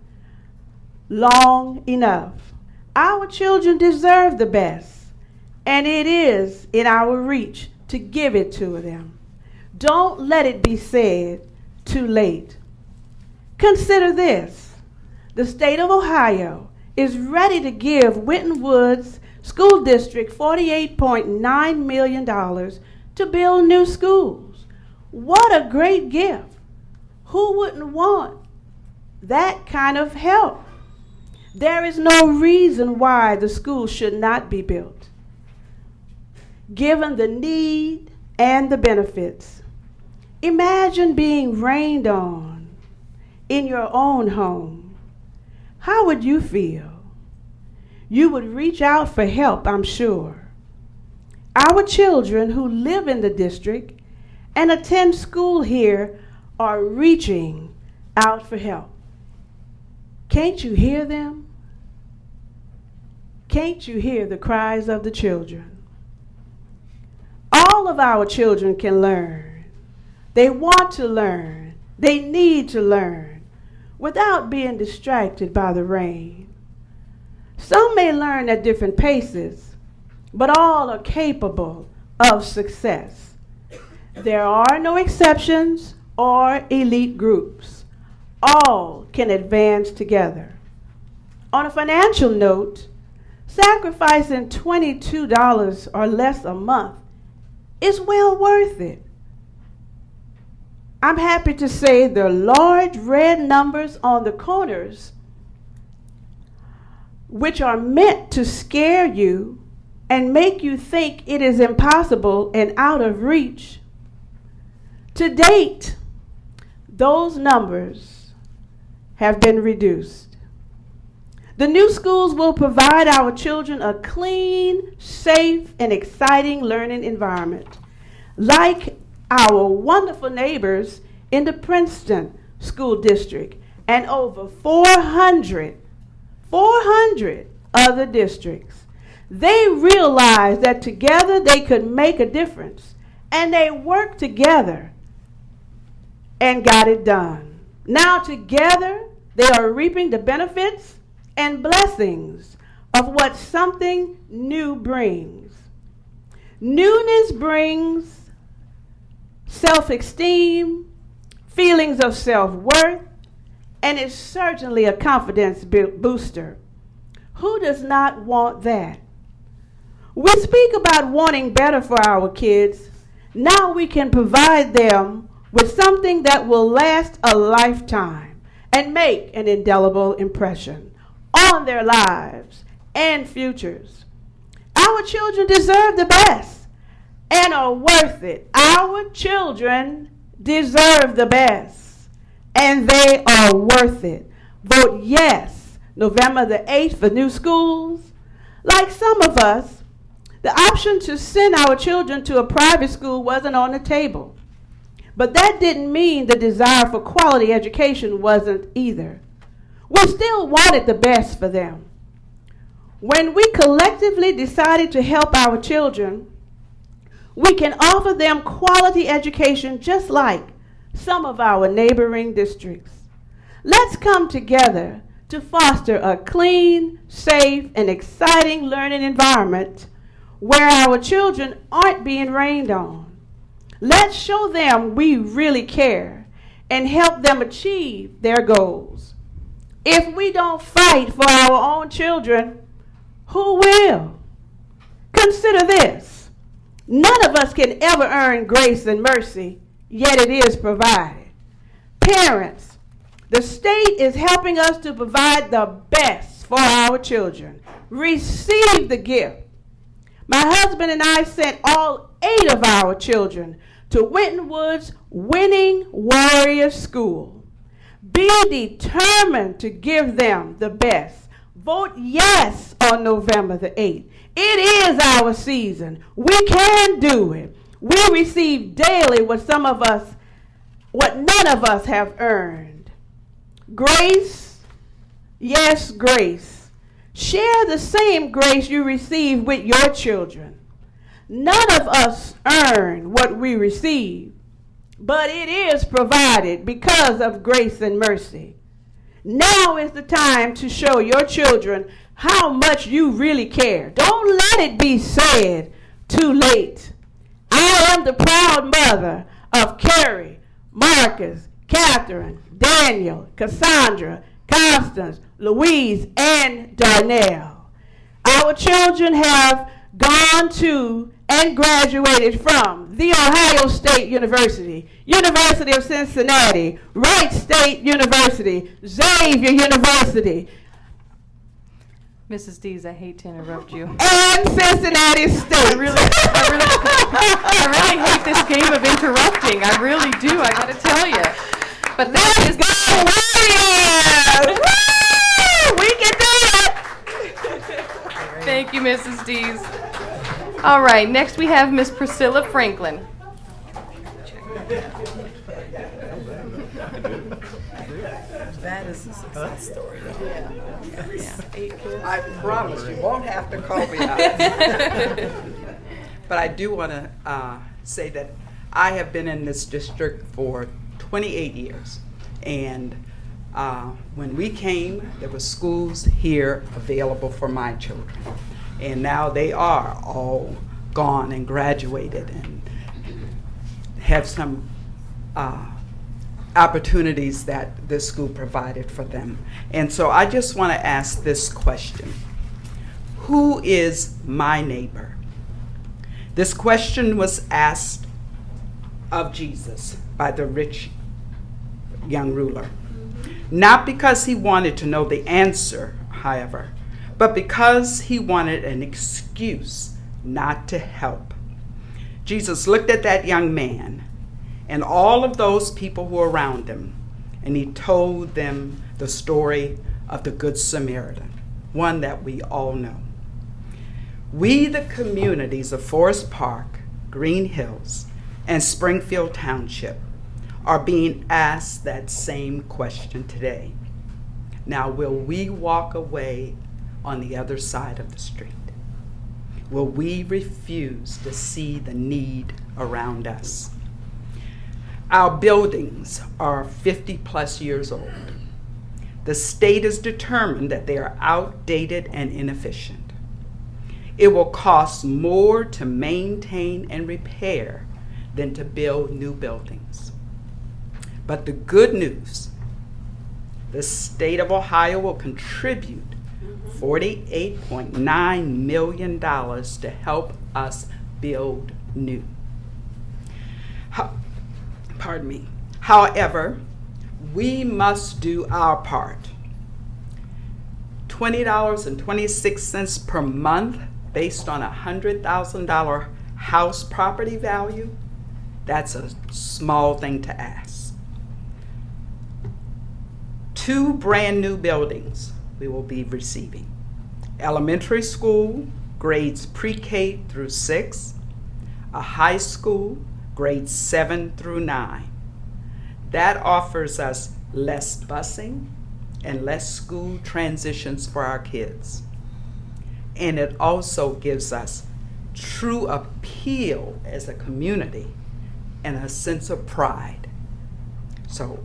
long enough. Our children deserve the best, and it is in our reach to give it to them. Don't let it be said too late. Consider this. The state of Ohio is ready to give Winton Woods School District $48.9 million to build new schools. What a great gift. Who wouldn't want that kind of help? There is no reason why the school should not be built, given the need and the benefits. Imagine being rained on in your own home. How would you feel? You would reach out for help, I'm sure. Our children who live in the district and attend school here are reaching out for help. Can't you hear them? Can't you hear the cries of the children? All of our children can learn. They want to learn. They need to learn without being distracted by the rain. Some may learn at different paces, but all are capable of success. There are no exceptions or elite groups. All can advance together. On a financial note, sacrificing $22 or less a month is well worth it. I'm happy to say the large red numbers on the corners, which are meant to scare you and make you think it is impossible and out of reach. To date, those numbers have been reduced. The new schools will provide our children a clean, safe, and exciting learning environment, like our wonderful neighbors in the Princeton School District and over 400 other districts. They realized that together they could make a difference, and they worked together and got it done. Now together they are reaping the benefits and blessings of what something new brings. Newness brings self-esteem, feelings of self-worth, and is certainly a confidence booster. Who does not want that? We speak about wanting better for our kids. Now we can provide them with something that will last a lifetime and make an indelible impression on their lives and futures. Our children deserve the best and are worth it. Our children deserve the best, and they are worth it. Vote yes, November the 8th for new schools. Like some of us, the option to send our children to a private school wasn't on the table. But that didn't mean the desire for quality education wasn't either. We still wanted the best for them. When we collectively decided to help our children, we can offer them quality education just like some of our neighboring districts. Let's come together to foster a clean, safe, and exciting learning environment where our children aren't being rained on. Let's show them we really care and help them achieve their goals. If we don't fight for our own children, who will? Consider this. None of us can ever earn grace and mercy, yet it is provided. Parents, the state is helping us to provide the best for our children. Receive the gift. My husband and I sent all 8 of our children to Winton Woods Winning Warrior School. Be determined to give them the best. Vote yes on November the 8th. It is our season. We can do it. We receive daily what none of us have earned. Grace, yes, grace. Share the same grace you receive with your children. None of us earn what we receive, but it is provided because of grace and mercy. Now is the time to show your children how much you really care. Don't let it be said too late. I am the proud mother of Carrie, Marcus, Catherine, Daniel, Cassandra, Constance, Louise, and Darnell. Our children have gone to and graduated from The Ohio State University, University of Cincinnati, Wright State University, Xavier University, Mrs. Dees, I hate to interrupt you. And Cincinnati State. I really hate this game of interrupting. I really do. I gotta tell you. But that is Warriors! Woo! We can do it! Thank you, Mrs. Dees. All right, next we have Miss Priscilla Franklin. That is a success story. Yeah. I promise you won't have to call me out. But I do want to say that I have been in this district for 28 years. And when we came, there were schools here available for my children. And now they are all gone and graduated and have some opportunities that this school provided for them. And so I just want to ask this question. Who is my neighbor? This question was asked of Jesus by the rich young ruler. Not because he wanted to know the answer, however, but because he wanted an excuse not to help. Jesus looked at that young man and all of those people who were around him, and he told them the story of the Good Samaritan, one that we all know. We, the communities of Forest Park, Green Hills, and Springfield Township, are being asked that same question today. Now, will we walk away on the other side of the street? Will we refuse to see the need around us? Our buildings are 50+ years old. The state has determined that they are outdated and inefficient. It will cost more to maintain and repair than to build new buildings. But the good news, the state of Ohio will contribute $48.9 million to help us build new. Pardon me. However, we must do our part. $20.26 per month based on a $100,000 house property value, that's a small thing to ask. 2 brand new buildings we will be receiving. Elementary school, grades pre-K through 6, a high school, grades 7 through 9. That offers us less busing and less school transitions for our kids. And it also gives us true appeal as a community and a sense of pride. So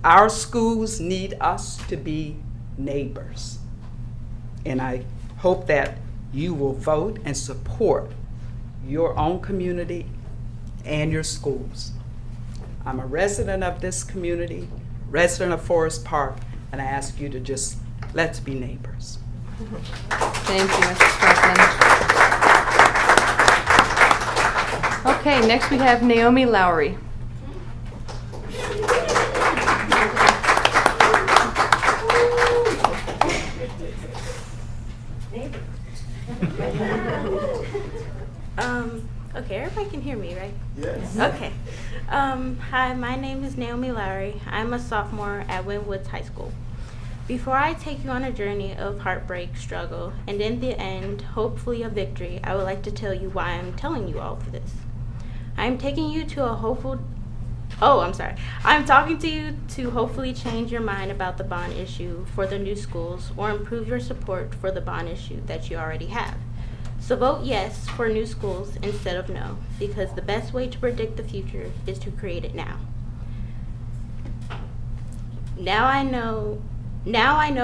our schools need us to be neighbors. And I hope that you will vote and support your own community and your schools. I'm a resident of this community, resident of Forest Park, and I ask you to just, let's be neighbors. Thank you, Mrs. Franklin. Okay, next we have Naomi Lowry. Okay, everybody can hear me, right? Yes. Okay. Hi, my name is Naomi Lowry. I'm a sophomore at Winton High School. Before I take you on a journey of heartbreak, struggle, and in the end, hopefully a victory, I would like to tell you why I'm telling you all of this. I'm taking you to a hopeful... I'm talking to you to hopefully change your mind about the bond issue for the new schools or improve your support for the bond issue that you already have. So vote yes for new schools instead of no, because the best way to predict the future is to create it now. Now I know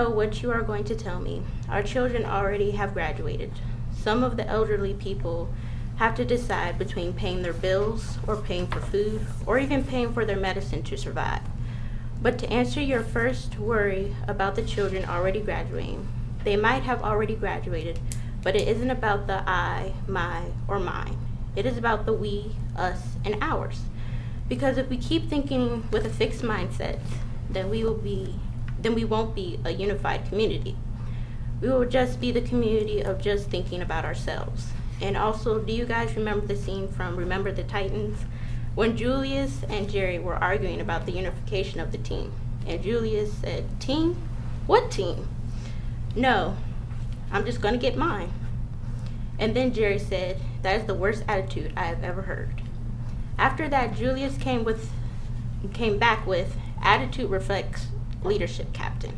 what you are going to tell me. Our children already have graduated. Some of the elderly people have to decide between paying their bills or paying for food or even paying for their medicine to survive. But to answer your first worry about the children already graduating, they might have already graduated, but it isn't about the I, my, or mine. It is about the we, us, and ours. Because if we keep thinking with a fixed mindset, then we won't be a unified community. We will just be the community of just thinking about ourselves. And also, do you guys remember the scene from Remember the Titans? When Julius and Jerry were arguing about the unification of the team. And Julius said, "Team? What team?" "No, I'm just gonna get mine." And then Jerry said, "That is the worst attitude I have ever heard." After that, Julius came back with, "Attitude reflects leadership, Captain."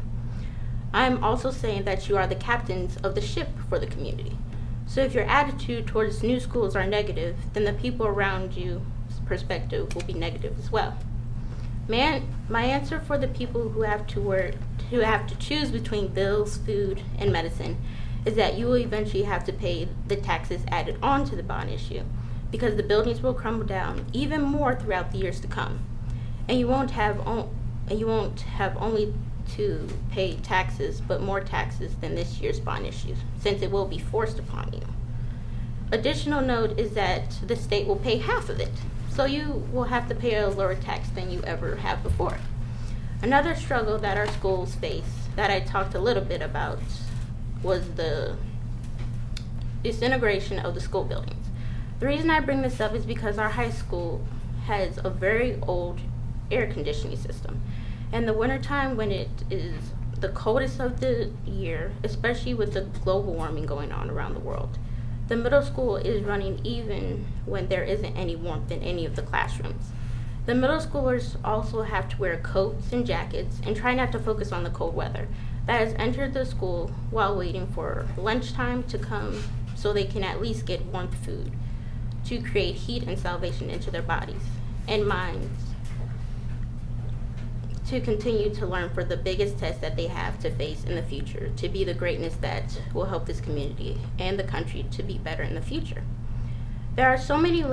I'm also saying that you are the captains of the ship for the community. So if your attitude towards new schools are negative, then the people around you's perspective will be negative as well. My answer for the people who have to choose between bills, food, and medicine is that you will eventually have to pay the taxes added on to the bond issue, because the buildings will crumble down even more throughout the years to come, and you won't have only to pay taxes, but more taxes than this year's bond issues, since it will be forced upon you. Additional note is that the state will pay half of it, so you will have to pay a lower tax than you ever have before. Another struggle that our schools face that I talked a little bit about was the disintegration of the school buildings. The reason I bring this up is because our high school has a very old air conditioning system. In the wintertime, when it is the coldest of the year, especially with the global warming going on around the world, the middle school is running even when there isn't any warmth in any of the classrooms. The middle schoolers also have to wear coats and jackets and try not to focus on the cold weather that has entered the school while waiting for lunchtime to come so they can at least get warm food to create heat and salvation into their bodies and minds, to continue to learn for the biggest test that they have to face in the future, to be the greatness that will help this community and the country to be better in the future. There are so many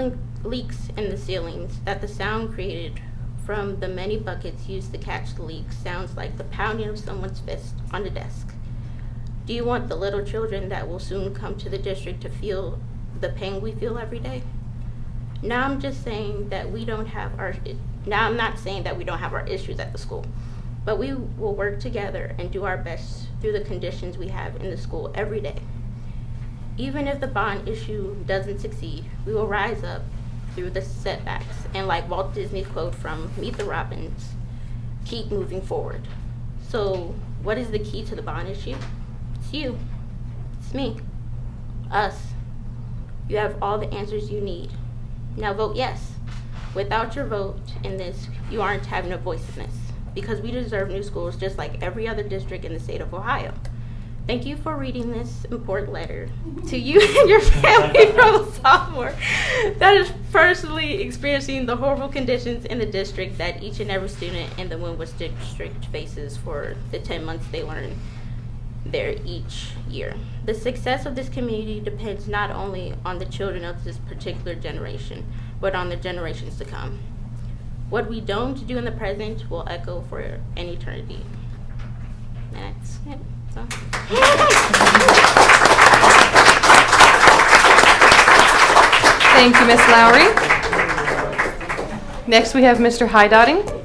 leaks in the ceilings that the sound created from the many buckets used to catch the leaks sounds like the pounding of someone's fist on the desk. Do you want the little children that will soon come to the district to feel the pain we feel every day? Now I'm not saying that we don't have our issues at the school, but we will work together and do our best through the conditions we have in the school every day. Even if the bond issue doesn't succeed, we will rise up through the setbacks, and like Walt Disney's quote from Meet the Robins, keep moving forward. So what is the key to the bond issue? It's you. It's me. Us. You have all the answers you need. Now vote yes. Without your vote in this, you aren't having a voice in this, because we deserve new schools just like every other district in the state of Ohio. Thank you for reading this important letter to you and your family from a sophomore that is personally experiencing the horrible conditions in the district that each and every student in the Winwood district faces for the 10 months they learn there each year. The success of this community depends not only on the children of this particular generation, but on the generations to come. What we don't do in the present will echo for an eternity. And that's it. So. Thank you, Ms. Lowry. Next, we have Mr. Hydotting.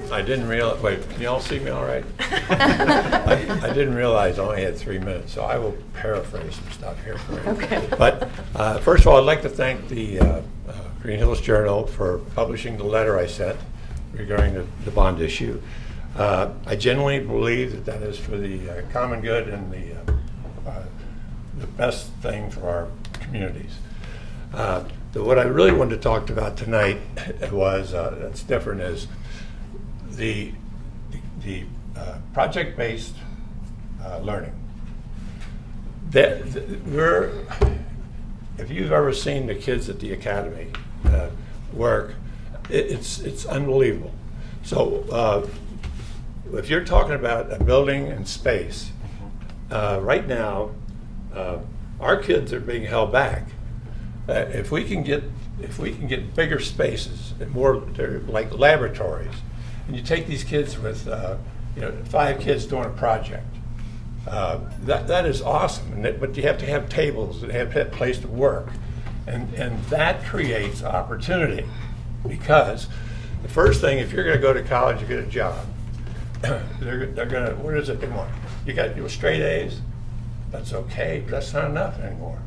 I didn't realize, wait, can you all see me all right? I didn't realize I only had 3 minutes, so I will paraphrase some stuff here for you. Okay. But first of all, I'd like to thank the Green Hills Journal for publishing the letter I sent regarding the bond issue. I genuinely believe that is for the common good and the best thing for our communities. What I really wanted to talk about tonight was, that's different, is the project-based learning. If you've ever seen the kids at the academy work, it's unbelievable. So if you're talking about a building and space, right now our kids are being held back. If we can get bigger spaces and more, they're like laboratories, and you take these kids with 5 kids doing a project, that is awesome. But you have to have tables and have a place to work, and that creates opportunity, because The first thing, if you're going to go to college and get a job, they're going to, what is it they want? You got your straight A's? That's okay, but that's not enough anymore.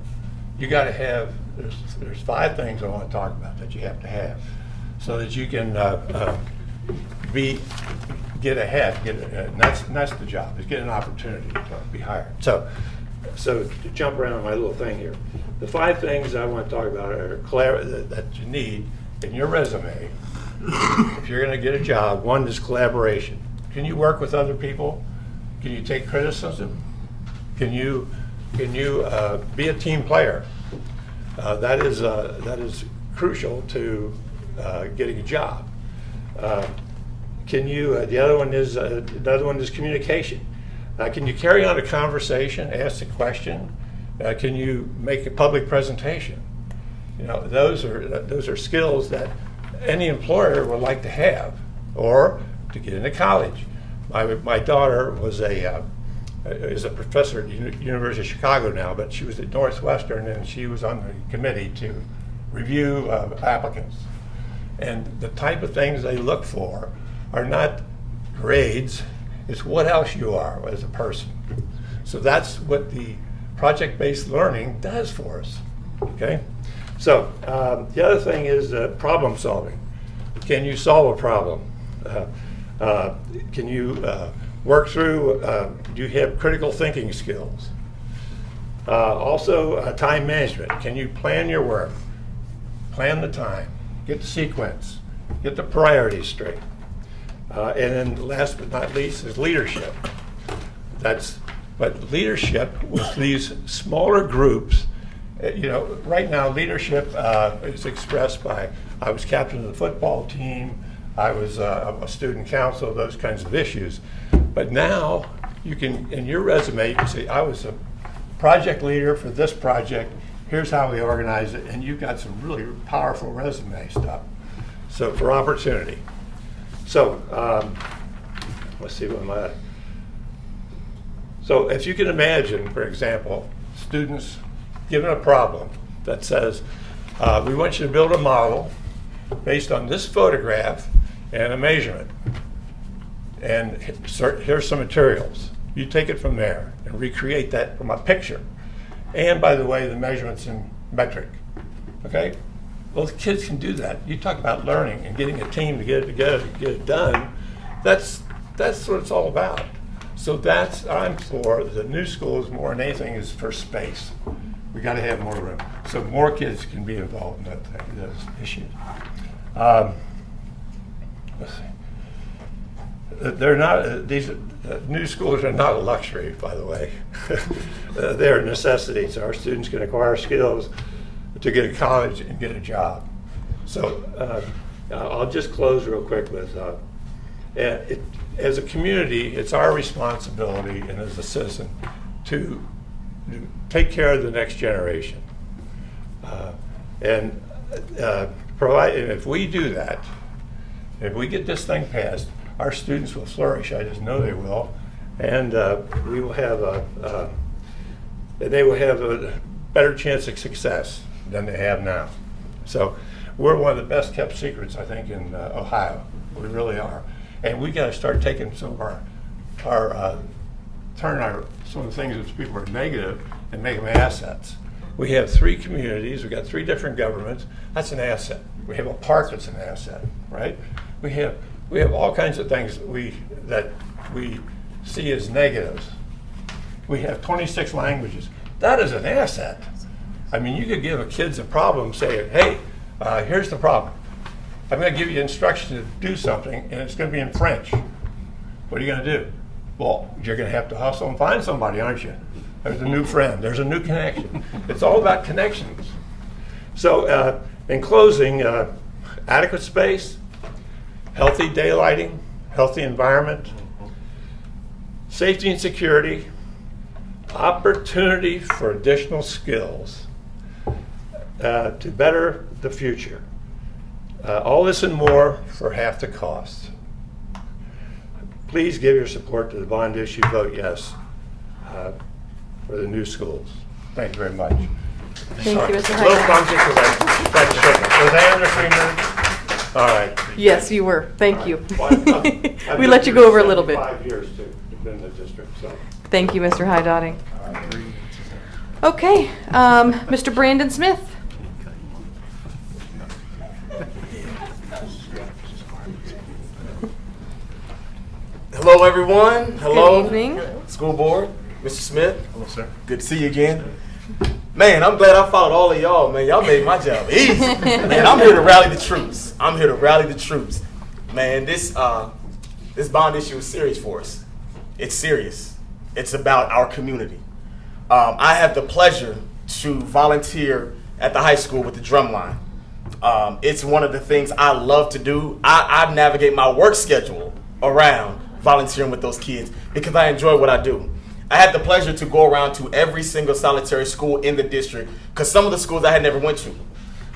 You got to have, there's 5 things I want to talk about that you have to have so that you can get ahead. And that's the job, is get an opportunity to be hired. So to jump around on my little thing here, the 5 things I want to talk about are that you need in your resume if you're going to get a job. 1 is collaboration. Can you work with other people? Can you take criticism? Can you be a team player? That is crucial to getting a job. Can you? The other one is communication. Can you carry on a conversation? Ask a question. Can you make a public presentation? You know, those are skills that any employer would like to have, or to get into college. My daughter is a professor at the University of Chicago now, but she was at Northwestern, and she was on the committee to review applicants. And the type of things they look for are not grades, it's what else you are as a person. So that's what the project-based learning does for us, okay? So the other thing is problem solving. Can you solve a problem? Can you work through, do you have critical thinking skills? Also, time management. Can you plan your work? Plan the time, get the sequence, get the priorities straight. And then last but not least is leadership. But leadership with these smaller groups, you know, right now leadership is expressed by, I was captain of the football team, I was a student council, those kinds of issues. But now you can, in your resume, you can say, I was a project leader for this project, here's how we organized it, and you've got some really powerful resume stuff. So for opportunity. So let's see, what am I? So if you can imagine, for example, students given a problem that says, we want you to build a model based on this photograph and a measurement. And here's some materials. You take it from there and recreate that from a picture. And by the way, the measurements in metric. Okay? Well, the kids can do that. You talk about learning and getting a team to get it together to get it done. That's what it's all about. So I'm for the new schools more than anything is for space. We got to have more room so more kids can be involved in those issues. Let's see. They're not, these new schools are not a luxury, by the way. They're a necessity, so our students can acquire skills to get to college and get a job. So I'll just close real quick with, as a community, it's our responsibility and as a citizen to take care of the next generation. And if we do that, if we get this thing passed, our students will flourish. I just know they will, and we will have they will have a better chance of success than they have now. So we're one of the best kept secrets, I think, in Ohio. We really are, and we got to start taking some of some of the things that people are negative and make them assets. We have 3 communities. We've got 3 different governments. That's an asset. We have a park that's an asset, right? We have all kinds of things that we see as negatives. We have 26 languages. That is an asset. I mean, you could give kids a problem, say, hey, here's the problem. I'm going to give you instructions to do something, and it's going to be in French. What are you going to do? Well, you're going to have to hustle and find somebody, aren't you? There's a new friend. There's a new connection. It's all about connections. So in closing, adequate space, healthy daylighting, healthy environment, safety and security, opportunity for additional skills to better the future. All this and more for half the cost. Please give your support to the bond issue. Vote yes for the new schools. Thank you very much. Thank you, Mr. A little Hyder. function because I tried to shake it. Was I under 3 minutes? All right. Yes, you were. Thank you. Well, I've We been let you here go over a little bit. 75 years too, in the district, so. Thank you, Mr. Hydotting. Okay, Mr. Brandon Smith. Hello, everyone. Hello. Good evening. School board. Mr. Smith. Hello, sir. Good to see you again. Man, I'm glad I followed all of y'all, man. Y'all made my job easy. Man, I'm here to rally the troops. I'm here to rally the troops. Man, this bond issue is serious for us. It's serious. It's about our community. I have the pleasure to volunteer at the high school with the drum line. It's one of the things I love to do. I navigate my work schedule around volunteering with those kids because I enjoy what I do. I had the pleasure to go around to every single solitary school in the district because some of the schools I had never went to.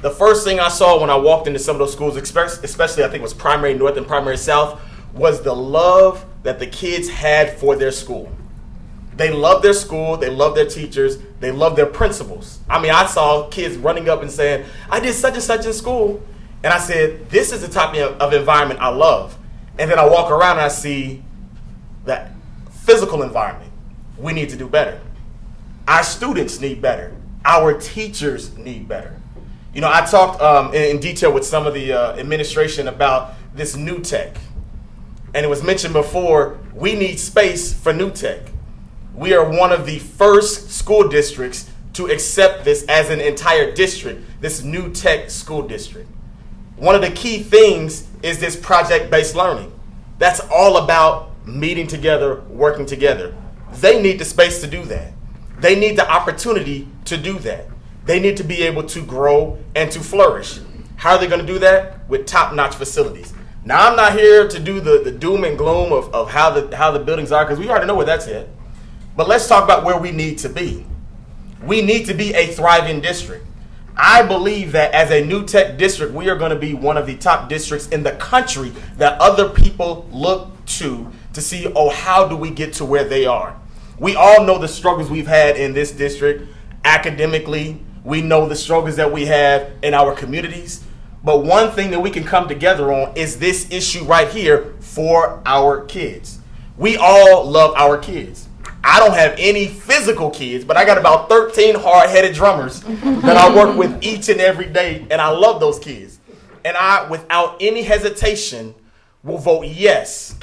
The first thing I saw when I walked into some of those schools, especially I think it was Primary North and Primary South, was the love that the kids had for their school. They loved their school, they loved their teachers, they loved their principals. I mean, I saw kids running up and saying, I did such and such in school. And I said, this is the type of environment I love. And then I walk around and I see that physical environment. We need to do better. Our students need better. Our teachers need better. You know, I talked in detail with some of the administration about this new tech. And it was mentioned before, we need space for new tech. We are one of the first school districts to accept this as an entire district, this new tech school district. One of the key things is this project-based learning. That's all about meeting together, working together. They need the space to do that. They need the opportunity to do that. They need to be able to grow and to flourish. How are they going to do that? With top-notch facilities. Now, I'm not here to do the doom and gloom of how the buildings are, because we already know where that's at. But let's talk about where we need to be. We need to be a thriving district. I believe that as a new tech district, we are going to be one of the top districts in the country that other people look to see, oh, how do we get to where they are? We all know the struggles we've had in this district academically. We know the struggles that we have in our communities. But one thing that we can come together on is this issue right here for our kids. We all love our kids. I don't have any physical kids, but I got about 13 hard-headed drummers that I work with each and every day, and I love those kids. And I, without any hesitation, will vote yes.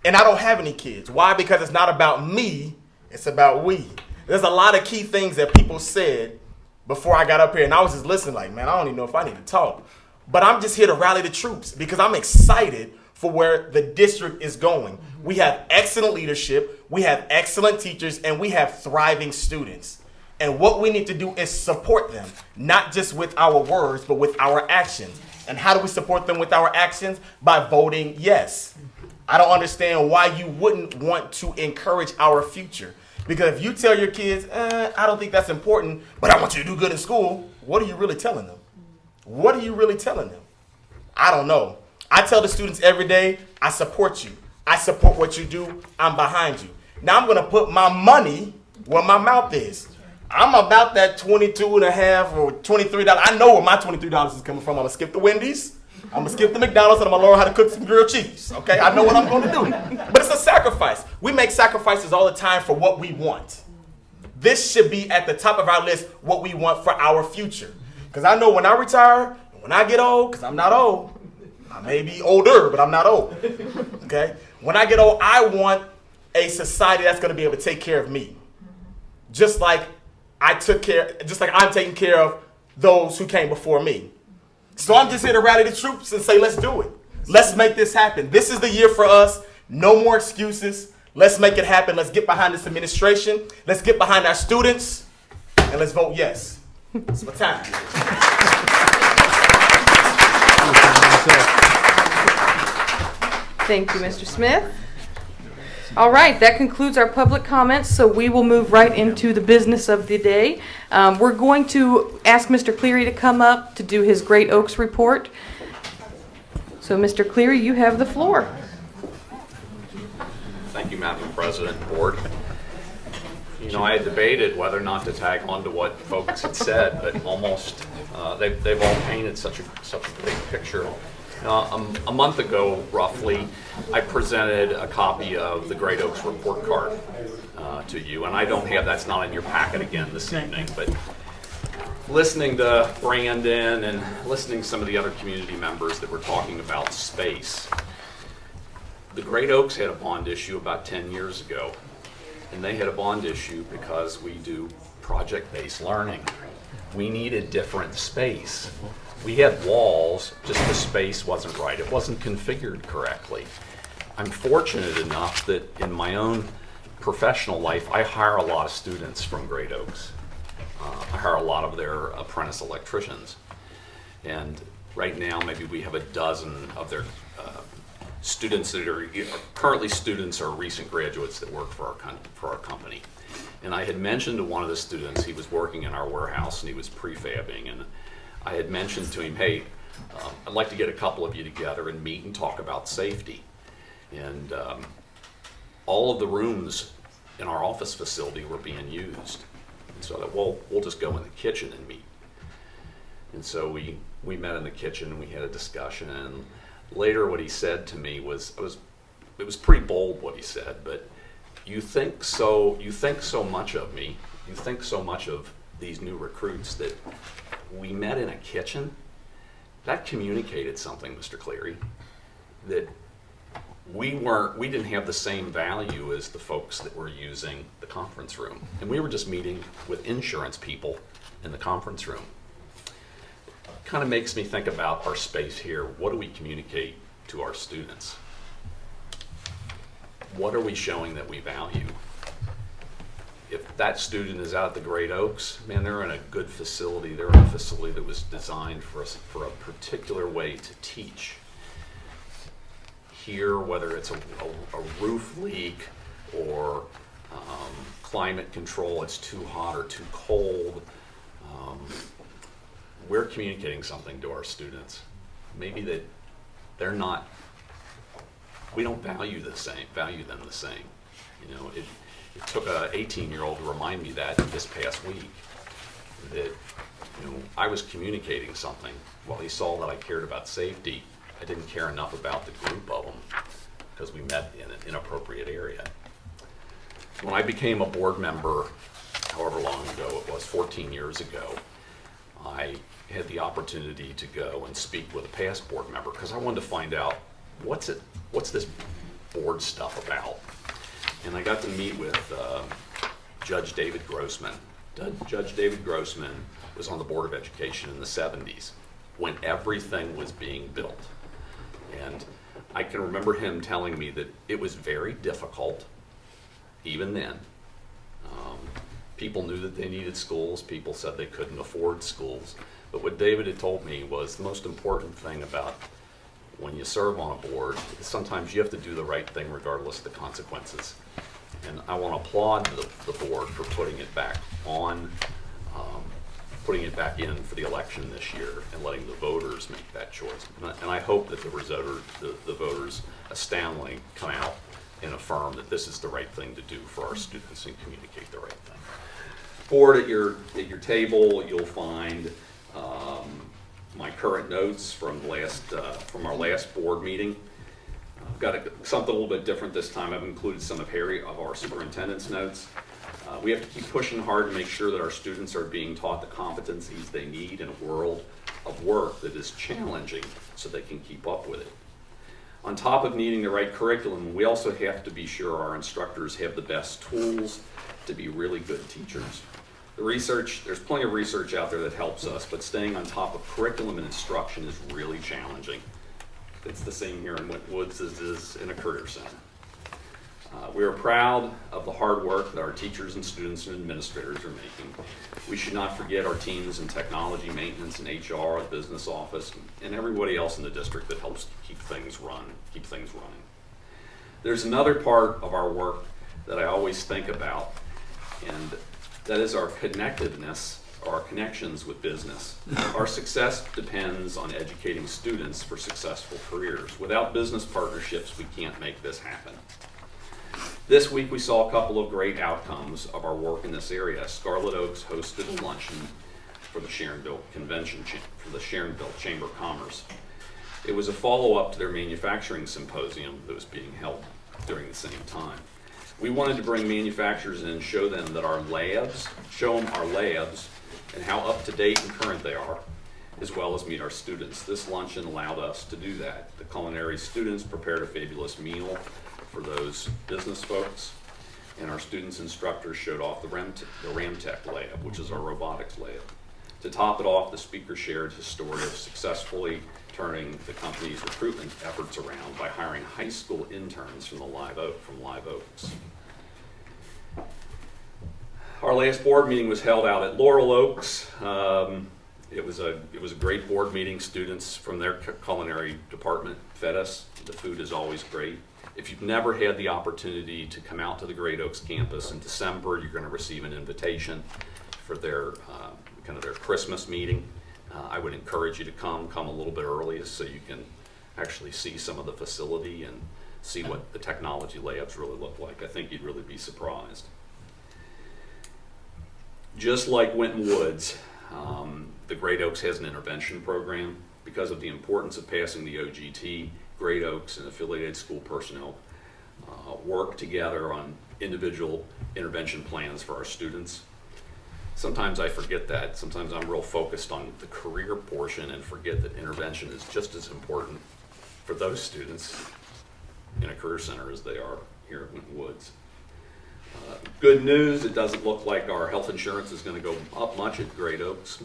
And I don't have any kids. Why? Because it's not about me, it's about we. There's a lot of key things that people said before I got up here, and I was just listening like, man, I don't even know if I need to talk. But I'm just here to rally the troops because I'm excited for where the district is going. We have excellent leadership, we have excellent teachers, and we have thriving students. And what we need to do is support them, not just with our words, but with our actions. And how do we support them with our actions? By voting yes. I don't understand why you wouldn't want to encourage our future. Because if you tell your kids, I don't think that's important, but I want you to do good in school, what are you really telling them? What are you really telling them? I don't know. I tell the students every day, I support you. I support what you do. I'm behind you. Now I'm going to put my money where my mouth is. I'm about that $22.50 or $23. I know where my $23 is coming from. I'm going to skip the Wendy's. I'm going to skip the McDonald's, and I'm going to learn how to cook some grilled cheese. Okay? I know what I'm going to do. But it's a sacrifice. We make sacrifices all the time for what we want. This should be at the top of our list, what we want for our future. Because I know when I retire, when I get old, because I'm not old, I may be older, but I'm not old. Okay? When I get old, I want a society that's going to be able to take care of me. Just like I'm taking care of those who came before me. So I'm just here to rally the troops and say, let's do it. Let's make this happen. This is the year for us. No more excuses. Let's make it happen. Let's get behind this administration. Let's get behind our students. And let's vote yes. It's my time. Thank you, Mr. Smith. All right, that concludes our public comments, so we will move right into the business of the day. We're going to ask Mr. Cleary to come up to do his Great Oaks report. So, Mr. Cleary, you have the floor. Thank you, Madam President, Board. You know, I had debated whether or not to tag on to what folks had said, but almost they've all painted such a big picture. A month ago, roughly, I presented a copy of the Great Oaks report card to you, and I don't have that's not in your packet again this evening, but listening to Brandon and listening to some of the other community members that were talking about space, the Great Oaks had a bond issue about 10 years ago, and they had a bond issue because we do project-based learning. We needed different space. We had walls, just the space wasn't right. It wasn't configured correctly. I'm fortunate enough that in my own professional life, I hire a lot of students from Great Oaks. I hire a lot of their apprentice electricians. And right now, maybe we have a dozen of their students that are currently students or recent graduates that work for our company. And I had mentioned to one of the students, he was working in our warehouse and he was prefabbing, and I had mentioned to him, hey, I'd like to get a couple of you together and meet and talk about safety. And all of the rooms in our office facility were being used. And so I thought, well, we'll just go in the kitchen and meet. And so we met in the kitchen and we had a discussion. And later what he said to me was, it was pretty bold what he said, but you think so much of me, you think so much of these new recruits that we met in a kitchen. That communicated something, Mr. Cleary, that we didn't have the same value as the folks that were using the conference room. And we were just meeting with insurance people in the conference room. Kind of makes me think about our space here. What do we communicate to our students? What are we showing that we value? If that student is out at the Great Oaks, man, they're in a good facility. They're in a facility that was designed for a particular way to teach. Here, whether it's a roof leak or climate control, it's too hot or too cold, we're communicating something to our students. Maybe that they're not, we don't value them the same. You know, it took an 18-year-old to remind me that this past week, that, you know, I was communicating something. While he saw that I cared about safety, I didn't care enough about the group of them because we met in an inappropriate area. When I became a board member, however long ago it was, 14 years ago, I had the opportunity to go and speak with a past board member because I wanted to find out what's this board stuff about. And I got to meet with Judge David Grossman. Judge David Grossman was on the Board of Education in the 70s when everything was being built. And I can remember him telling me that it was very difficult, even then. People knew that they needed schools. People said they couldn't afford schools. But what David had told me was the most important thing about when you serve on a board is sometimes you have to do the right thing regardless of the consequences. And I want to applaud the board for putting it back on, putting it back in for the election this year and letting the voters make that choice. And I hope that the voters astoundingly come out and affirm that this is the right thing to do for our students and communicate the right thing. Board, at your table, you'll find my current notes from our last board meeting. I've got something a little bit different this time. I've included some of our superintendent's notes. We have to keep pushing hard to make sure that our students are being taught the competencies they need in a world of work that is challenging so they can keep up with it. On top of needing the right curriculum, we also have to be sure our instructors have the best tools to be really good teachers. There's plenty of research out there that helps us, but staying on top of curriculum and instruction is really challenging. It's the same here in Winton Woods as it is in a career center. We are proud of the hard work that our teachers and students and administrators are making. We should not forget our teams in technology, maintenance, and HR, the business office, and everybody else in the district that helps keep things running. There's another part of our work that I always think about, and that is our connectedness, our connections with business. Our success depends on educating students for successful careers. Without business partnerships, we can't make this happen. This week we saw a couple of great outcomes of our work in this area. Scarlet Oaks hosted a luncheon for the Sharonville Convention, for the Sharonville Chamber of Commerce. It was a follow-up to their manufacturing symposium that was being held during the same time. We wanted to bring manufacturers in and show them our labs and how up-to-date and current they are, as well as meet our students. This luncheon allowed us to do that. The culinary students prepared a fabulous meal for those business folks, and our students instructors showed off the Ramtech lab, which is our robotics lab. To top it off, the speaker shared his story of successfully turning the company's recruitment efforts around by hiring high school interns from Live Oaks. Our last board meeting was held out at Laurel Oaks. It was a great board meeting. Students from their culinary department fed us. The food is always great. If you've never had the opportunity to come out to the Great Oaks campus in December, you're going to receive an invitation for their kind of their Christmas meeting. I would encourage you to come a little bit early so you can actually see some of the facility and see what the technology labs really look like. I think you'd really be surprised. Just like Winton Woods, the Great Oaks has an intervention program. Because of the importance of passing the OGT, Great Oaks and affiliated school personnel work together on individual intervention plans for our students. Sometimes I forget that. Sometimes I'm real focused on the career portion and forget that intervention is just as important for those students in a career center as they are here at Winton Woods. Good news, it doesn't look like our health insurance is going to go up much at Great Oaks.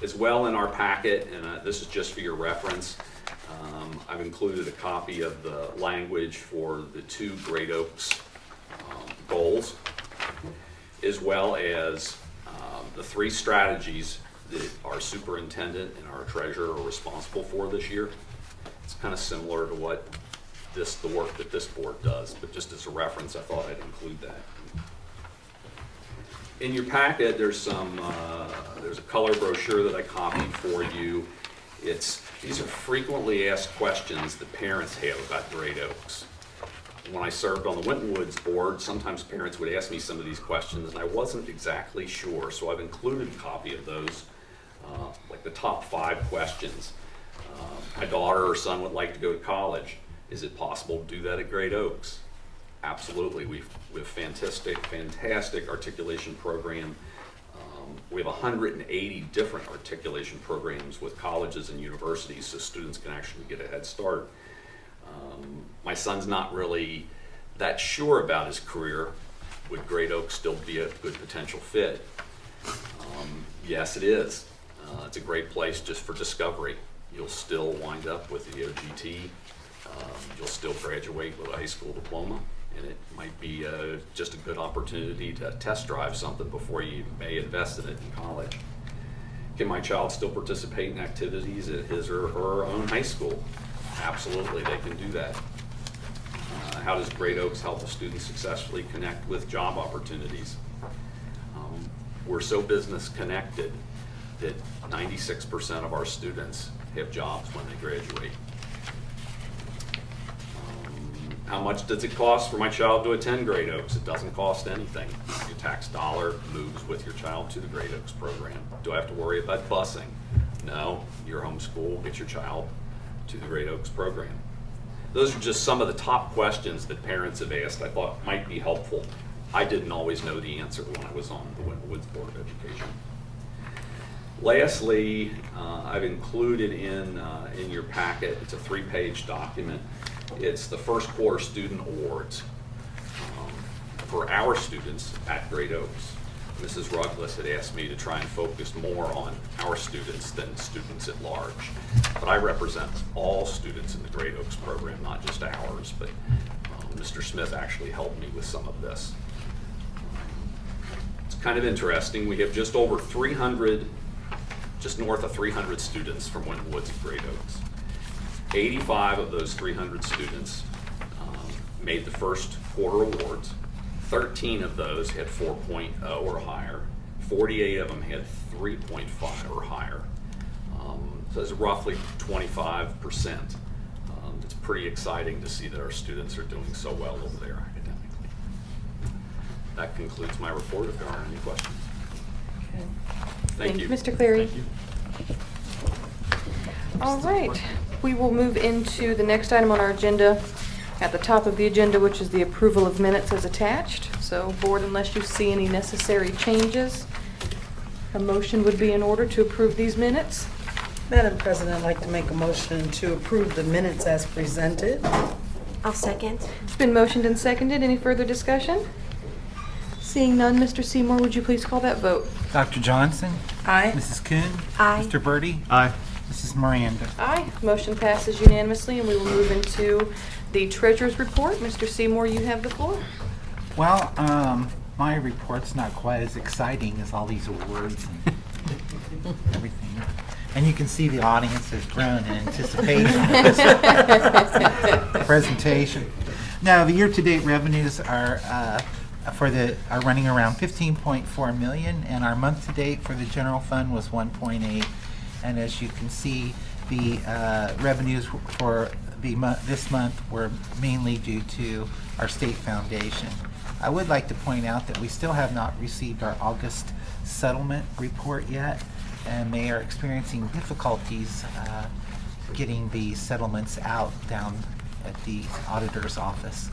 As well in our packet, and this is just for your reference, I've included a copy of the language for the 2 Great Oaks goals, as well as the 3 strategies that our superintendent and our treasurer are responsible for this year. It's kind of similar to what the work that this board does, but just as a reference, I thought I'd include that. In your packet, there's a color brochure that I copied for you. These are frequently asked questions that parents have about Great Oaks. When I served on the Winton Woods board, sometimes parents would ask me some of these questions, and I wasn't exactly sure, so I've included a copy of those, like the top 5 questions. My daughter or son would like to go to college. Is it possible to do that at Great Oaks? Absolutely. We have fantastic articulation program. We have 180 different articulation programs with colleges and universities, so students can actually get a head start. My son's not really that sure about his career. Would Great Oaks still be a good potential fit? Yes, it is. It's a great place just for discovery. You'll still wind up with the OGT. You'll still graduate with a high school diploma, and it might be just a good opportunity to test drive something before you may invest in it in college. Can my child still participate in activities at his or her own high school? Absolutely, they can do that. How does Great Oaks help a student successfully connect with job opportunities? We're so business connected that 96% of our students have jobs when they graduate. How much does it cost for my child to attend Great Oaks? It doesn't cost anything. Your tax dollar moves with your child to the Great Oaks program. Do I have to worry about busing? No. Your home school gets your child to the Great Oaks program. Those are just some of the top questions that parents have asked I thought might be helpful. I didn't always know the answer when I was on the Winton Woods Board of Education. Lastly, I've included in your packet, it's a 3-page document. It's the first quarter student awards for our students at Great Oaks. Mrs. Rugless had asked me to try and focus more on our students than students at large. But I represent all students in the Great Oaks program, not just ours, but Mr. Smith actually helped me with some of this. It's kind of interesting. We have just over 300, just north of 300 students from Winton Woods at Great Oaks. 85 of those 300 students made the first quarter awards. 13 of those had 4.0 or higher. 48 of them had 3.5 or higher. So it's roughly 25%. It's pretty exciting to see that our students are doing so well over there academically. That concludes my report. If there aren't any questions. Okay. Thank you. Mr. Cleary. Thank you. All right, we will move into the next item on our agenda, at the top of the agenda, which is the approval of minutes as attached. So, board, unless you see any necessary changes, a motion would be in order to approve these minutes. Madam President, I'd like to make a motion to approve the minutes as presented. I'll second. It's been motioned and seconded. Any further discussion? Seeing none, Mr. Seymour, would you please call that vote? Dr. Johnson? Aye. Mrs. Kuhn? Aye. Mr. Birdie? Aye. Mrs. Miranda? Aye. Motion passes unanimously, and we will move into the treasurer's report. Mr. Seymour, you have the floor. Well, my report's not quite as exciting as all these awards and everything. And you can see the audience has grown in anticipation of this presentation. Now, the year-to-date revenues are running around 15.4 million, and our month-to-date for the general fund was 1.8. And as you can see, the revenues for this month were mainly due to our state foundation. I would like to point out that we still have not received our August settlement report yet, and they are experiencing difficulties getting the settlements out down at the auditor's office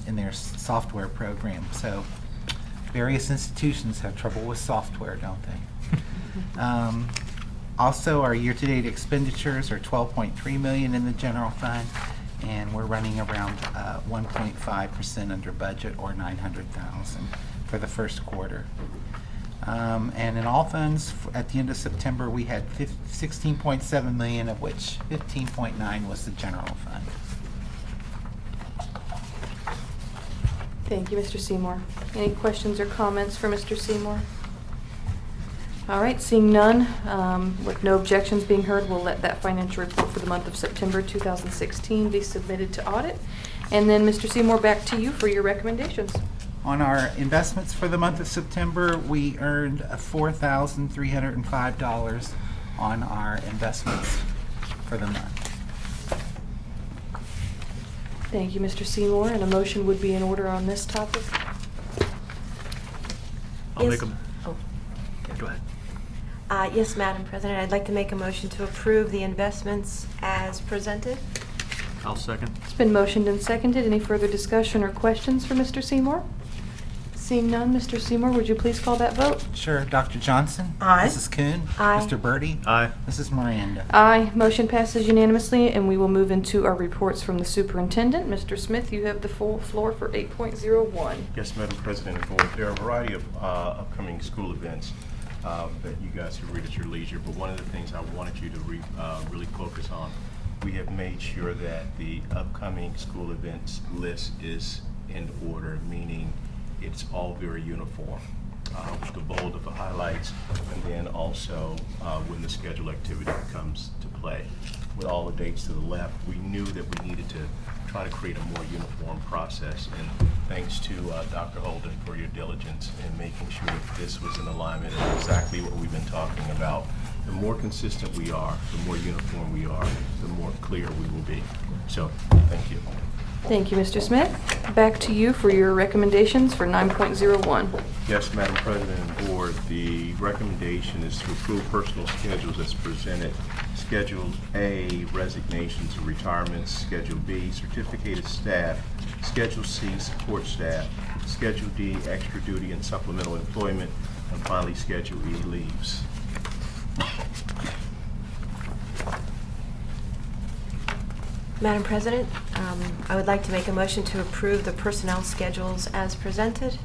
in their software program. So various institutions have trouble with software, don't they? Also, our year-to-date expenditures are 12.3 million in the general fund, and we're running around 1.5% under budget, or 900,000 for the first quarter. And in all funds, at the end of September, we had 16.7 million, of which 15.9 was the general fund. Thank you, Mr. Seymour. Any questions or comments for Mr. Seymour? All right, seeing none, with no objections being heard, we'll let that financial report for the month of September 2016 be submitted to audit. And then, Mr. Seymour, back to you for your recommendations. On our investments for the month of September, we earned $4,305 on our investments for the month. Thank you, Mr. Seymour, and a motion would be in order on this topic. I'll make a... Oh. Go ahead. Yes, Madam President, I'd like to make a motion to approve the investments as presented. I'll second. It's been motioned and seconded. Any further discussion or questions for Mr. Seymour? Seeing none, Mr. Seymour, would you please call that vote? Sure. Dr. Johnson? Aye. Mrs. Kuhn? Aye. Mr. Birdie? Aye. Mrs. Miranda? Aye. Motion passes unanimously, and we will move into our reports from the superintendent. Mr. Smith, you have the full floor for 8.01. Yes, Madam President and Board, there are a variety of upcoming school events that you guys can read at your leisure, but one of the things I wanted you to really focus on, we have made sure that the upcoming school events list is in order, meaning it's all very uniform, with the bold of the highlights, and then also when the schedule activity comes to play. With all the dates to the left, we knew that we needed to try to create a more uniform process, and thanks to Dr. Holden for your diligence in making sure that this was in alignment and exactly what we've been talking about. The more consistent we are, the more uniform we are, the more clear we will be. So, thank you. Thank you, Mr. Smith. Back to you for your recommendations for 9.01. Yes, Madam President and Board, the recommendation is to approve personal schedules as presented. Schedule A, resignations and retirements. Schedule B, certificated staff. Schedule C, support staff. Schedule D, extra duty and supplemental employment. And finally, Schedule E, leaves. Madam President, I would like to make a motion to approve the personnel schedules as presented.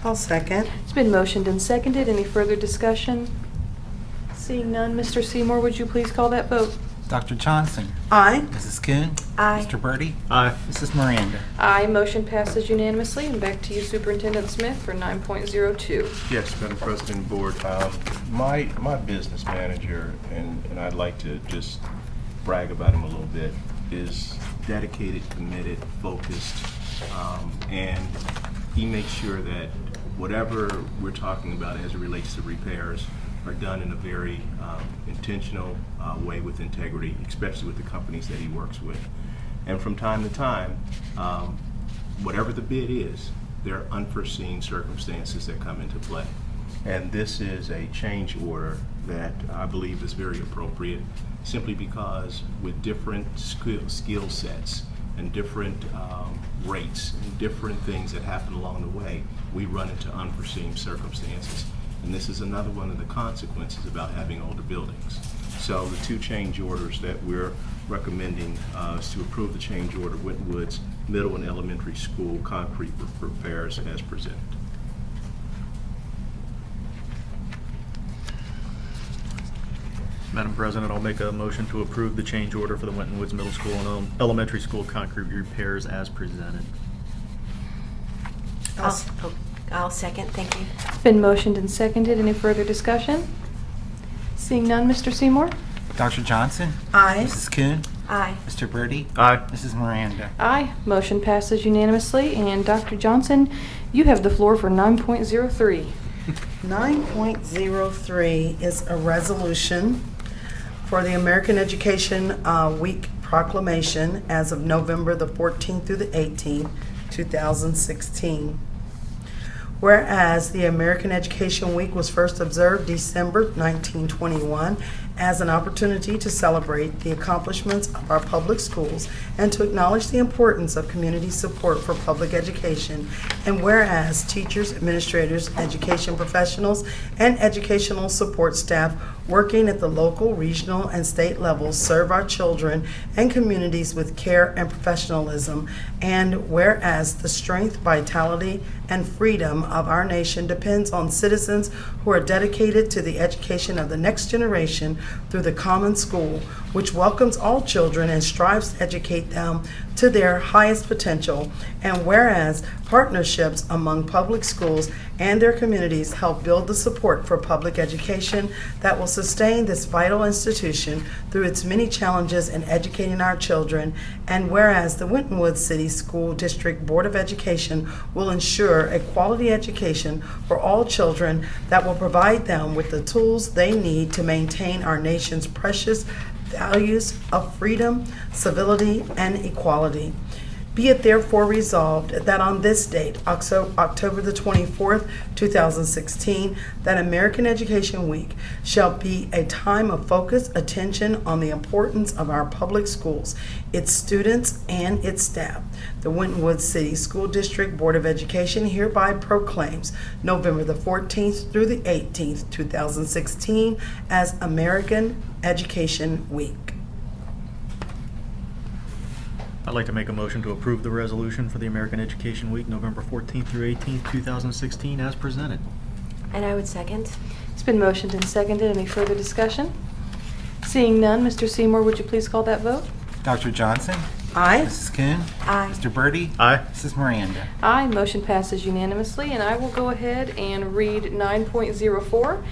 I'll second. It's been motioned and seconded. Any further discussion? Seeing none, Mr. Seymour, would you please call that vote? Dr. Johnson? Aye. Mrs. Kuhn? Aye. Mr. Birdie? Aye. Mrs. Miranda? Aye. Motion passes unanimously. And back to you, Superintendent Smith, for 9.02. Yes, Madam President and Board, my business manager, and I'd like to just brag about him a little bit, is dedicated, committed, focused, and he makes sure that whatever we're talking about as it relates to repairs are done in a very intentional way with integrity, especially with the companies that he works with. And from time to time, whatever the bid is, there are unforeseen circumstances that come into play. And this is a change order that I believe is very appropriate, simply because with different skill sets and different rates and different things that happen along the way, we run into unforeseen circumstances. And this is another one of the consequences about having older buildings. So the two change orders that we're recommending is to approve the change order Winton Woods Middle and Elementary School concrete repairs as presented. Madam President, I'll make a motion to approve the change order for the Winton Woods Middle School and Elementary School concrete repairs as presented. I'll second. Thank you. It's been motioned and seconded. Any further discussion? Seeing none, Mr. Seymour? Dr. Johnson? Aye. Mrs. Kuhn? Aye. Mr. Birdie? Aye. Mrs. Miranda? Aye. Motion passes unanimously. And Dr. Johnson, you have the floor for 9.03. 9.03 is a resolution for the American Education Week proclamation as of November the 14th through the 18th, 2016. Whereas the American Education Week was first observed December 1921 as an opportunity to celebrate the accomplishments of our public schools and to acknowledge the importance of community support for public education, and whereas teachers, administrators, education professionals, and educational support staff working at the local, regional, and state levels serve our children and communities with care and professionalism, and whereas the strength, vitality, and freedom of our nation depends on citizens who are dedicated to the education of the next generation through the common school, which welcomes all children and strives to educate them to their highest potential, and whereas partnerships among public schools and their communities help build the support for public education that will sustain this vital institution through its many challenges in educating our children, and whereas the Winton Woods City School District Board of Education will ensure a quality education for all children that will provide them with the tools they need to maintain our nation's precious values of freedom, civility, and equality. Be it therefore resolved that on this date, October the 24th, 2016, that American Education Week shall be a time of focused attention on the importance of our public schools, its students, and its staff. The Winton Woods City School District Board of Education hereby proclaims November the 14th through the 18th, 2016 as American Education Week. I'd like to make a motion to approve the resolution for the American Education Week, November 14th through 18th, 2016, as presented. And I would second. It's been motioned and seconded. Any further discussion? Seeing none, Mr. Seymour, would you please call that vote? Dr. Johnson? Aye. Mrs. Kuhn? Aye. Mr. Birdie? Aye. Mrs. Miranda? Aye. Motion passes unanimously. And I will go ahead and read 9.04,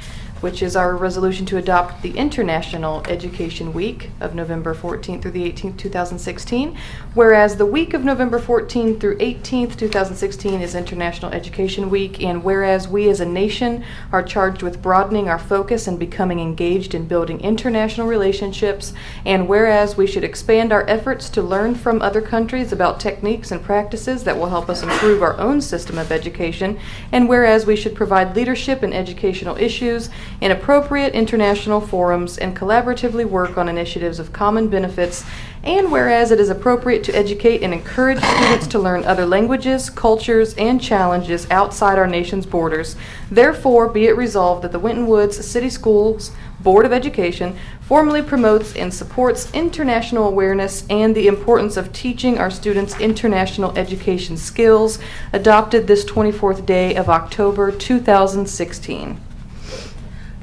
which is our resolution to adopt the International Education Week of November 14th through the 18th, 2016. Whereas the week of November 14th through 18th, 2016 is International Education Week, and whereas we as a nation are charged with broadening our focus and becoming engaged in building international relationships, and whereas we should expand our efforts to learn from other countries about techniques and practices that will help us improve our own system of education, and whereas we should provide leadership in educational issues in appropriate international forums and collaboratively work on initiatives of common benefits, and whereas it is appropriate to educate and encourage students to learn other languages, cultures, and challenges outside our nation's borders, therefore be it resolved that the Winton Woods City Schools Board of Education formally promotes and supports international awareness and the importance of teaching our students international education skills, adopted this 24th day of October 2016.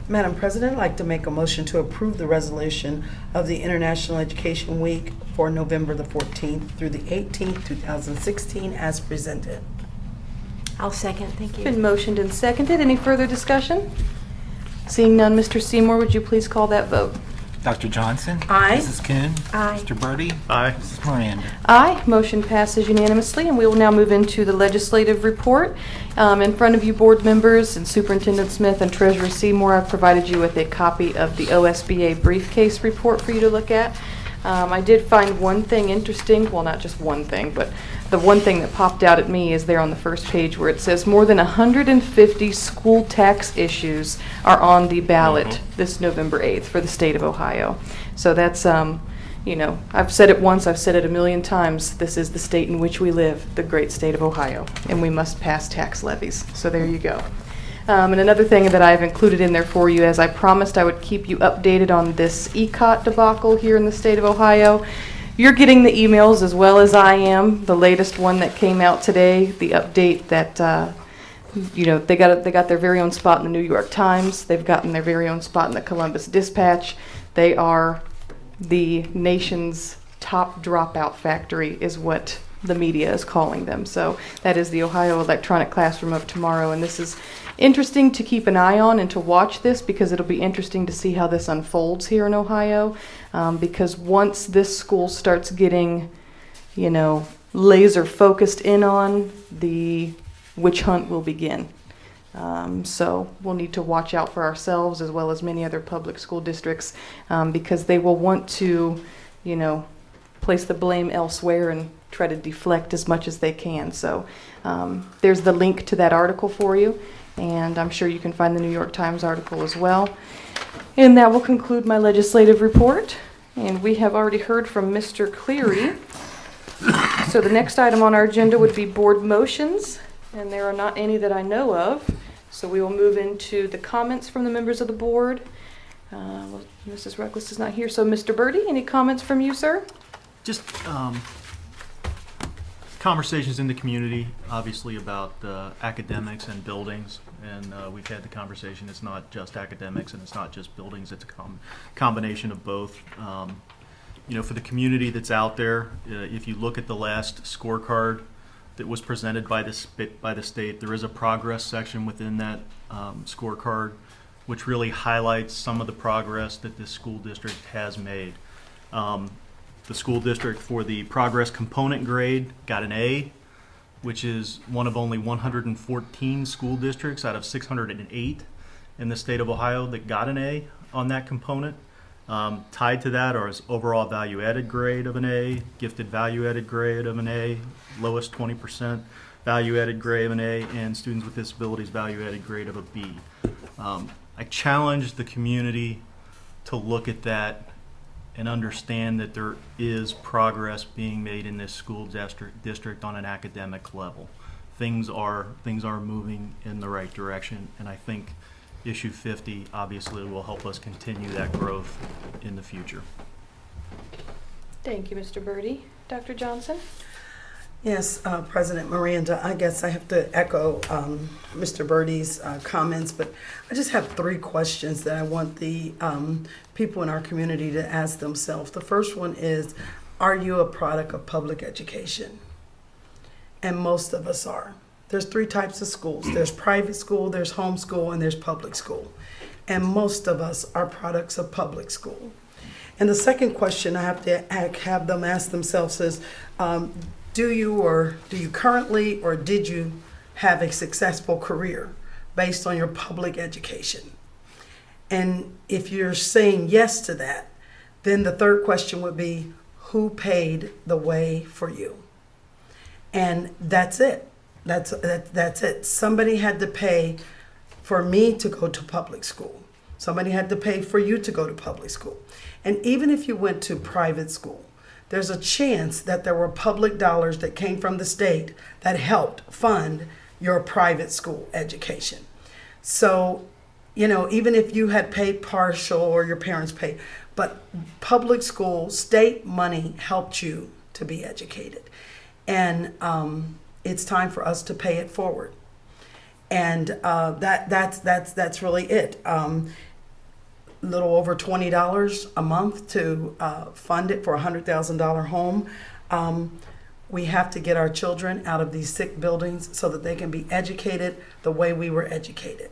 Madam President, I'd like to make a motion to approve the resolution of the International Education Week for November the 14th through the 18th, 2016, as presented. I'll second. Thank you. Been motioned and seconded. Any further discussion? Seeing none, Mr. Seymour, would you please call that vote? Dr. Johnson? Aye. Mrs. Kuhn? Aye. Mr. Birdie? Aye. Mrs. Miranda? Aye. Motion passes unanimously, and we will now move into the legislative report. In front of you, board members and Superintendent Smith and Treasurer Seymour, I've provided you with a copy of the OSBA briefcase report for you to look at. I did find one thing interesting, well, not just one thing, but the one thing that popped out at me is there on the first page where it says more than 150 school tax issues are on the ballot this November 8th for the state of Ohio. So that's, you know, I've said it once, I've said it a million times, this is the state in which we live, the great state of Ohio, and we must pass tax levies. So there you go. And another thing that I've included in there for you, as I promised I would keep you updated on this ECOT debacle here in the state of Ohio. You're getting the emails as well as I am. The latest one that came out today, the update that, you know, they got their very own spot in the New York Times. They've gotten their very own spot in the Columbus Dispatch. They are the nation's top dropout factory is what the media is calling them. So that is the Ohio Electronic Classroom of Tomorrow, and this is interesting to keep an eye on and to watch this because it'll be interesting to see how this unfolds here in Ohio, because once this school starts getting, you know, laser focused in on, the witch hunt will begin. So we'll need to watch out for ourselves as well as many other public school districts, because they will want to, you know, place the blame elsewhere and try to deflect as much as they can. So there's the link to that article for you, and I'm sure you can find the New York Times article as well. And that will conclude my legislative report. And we have already heard from Mr. Cleary. So the next item on our agenda would be board motions, and there are not any that I know of. So we will move into the comments from the members of the board. Well, Mrs. Reckless is not here, so Mr. Birdie, any comments from you, sir? Just conversations in the community, obviously, about academics and buildings. And we've had the conversation, it's not just academics and it's not just buildings, it's a combination of both. You know, for the community that's out there, if you look at the last scorecard that was presented by the state, there is a progress section within that scorecard, which really highlights some of the progress that this school district has made. The school district for the progress component grade got an A, which is one of only 114 school districts out of 608 in the state of Ohio that got an A on that component. Tied to that are his overall value added grade of an A, gifted value added grade of an A, lowest 20% value added grade of an A, and students with disabilities value added grade of a B. I challenge the community to look at that and understand that there is progress being made in this school district on an academic level. Things are moving in the right direction, and I think issue 50 obviously will help us continue that growth in the future. Thank you, Mr. Birdie. Dr. Johnson? Yes, President Miranda, I guess I have to echo Mr. Birdie's comments, but I just have 3 questions that I want the people in our community to ask themselves. The first one is, are you a product of public education? And most of us are. There's 3 types of schools. There's private school, there's homeschool, and there's public school. And most of us are products of public school. And the second question I have to have them ask themselves is, do you currently or did you have a successful career based on your public education? And if you're saying yes to that, then the third question would be, who paid the way for you? And that's it. That's it. Somebody had to pay for me to go to public school. Somebody had to pay for you to go to public school. And even if you went to private school, there's a chance that there were public dollars that came from the state that helped fund your private school education. So, you know, even if you had paid partial or your parents paid, but public school, state money helped you to be educated. And it's time for us to pay it forward. And that's really it. Little over $20 a month to fund it for a $100,000 home. We have to get our children out of these sick buildings so that they can be educated the way we were educated.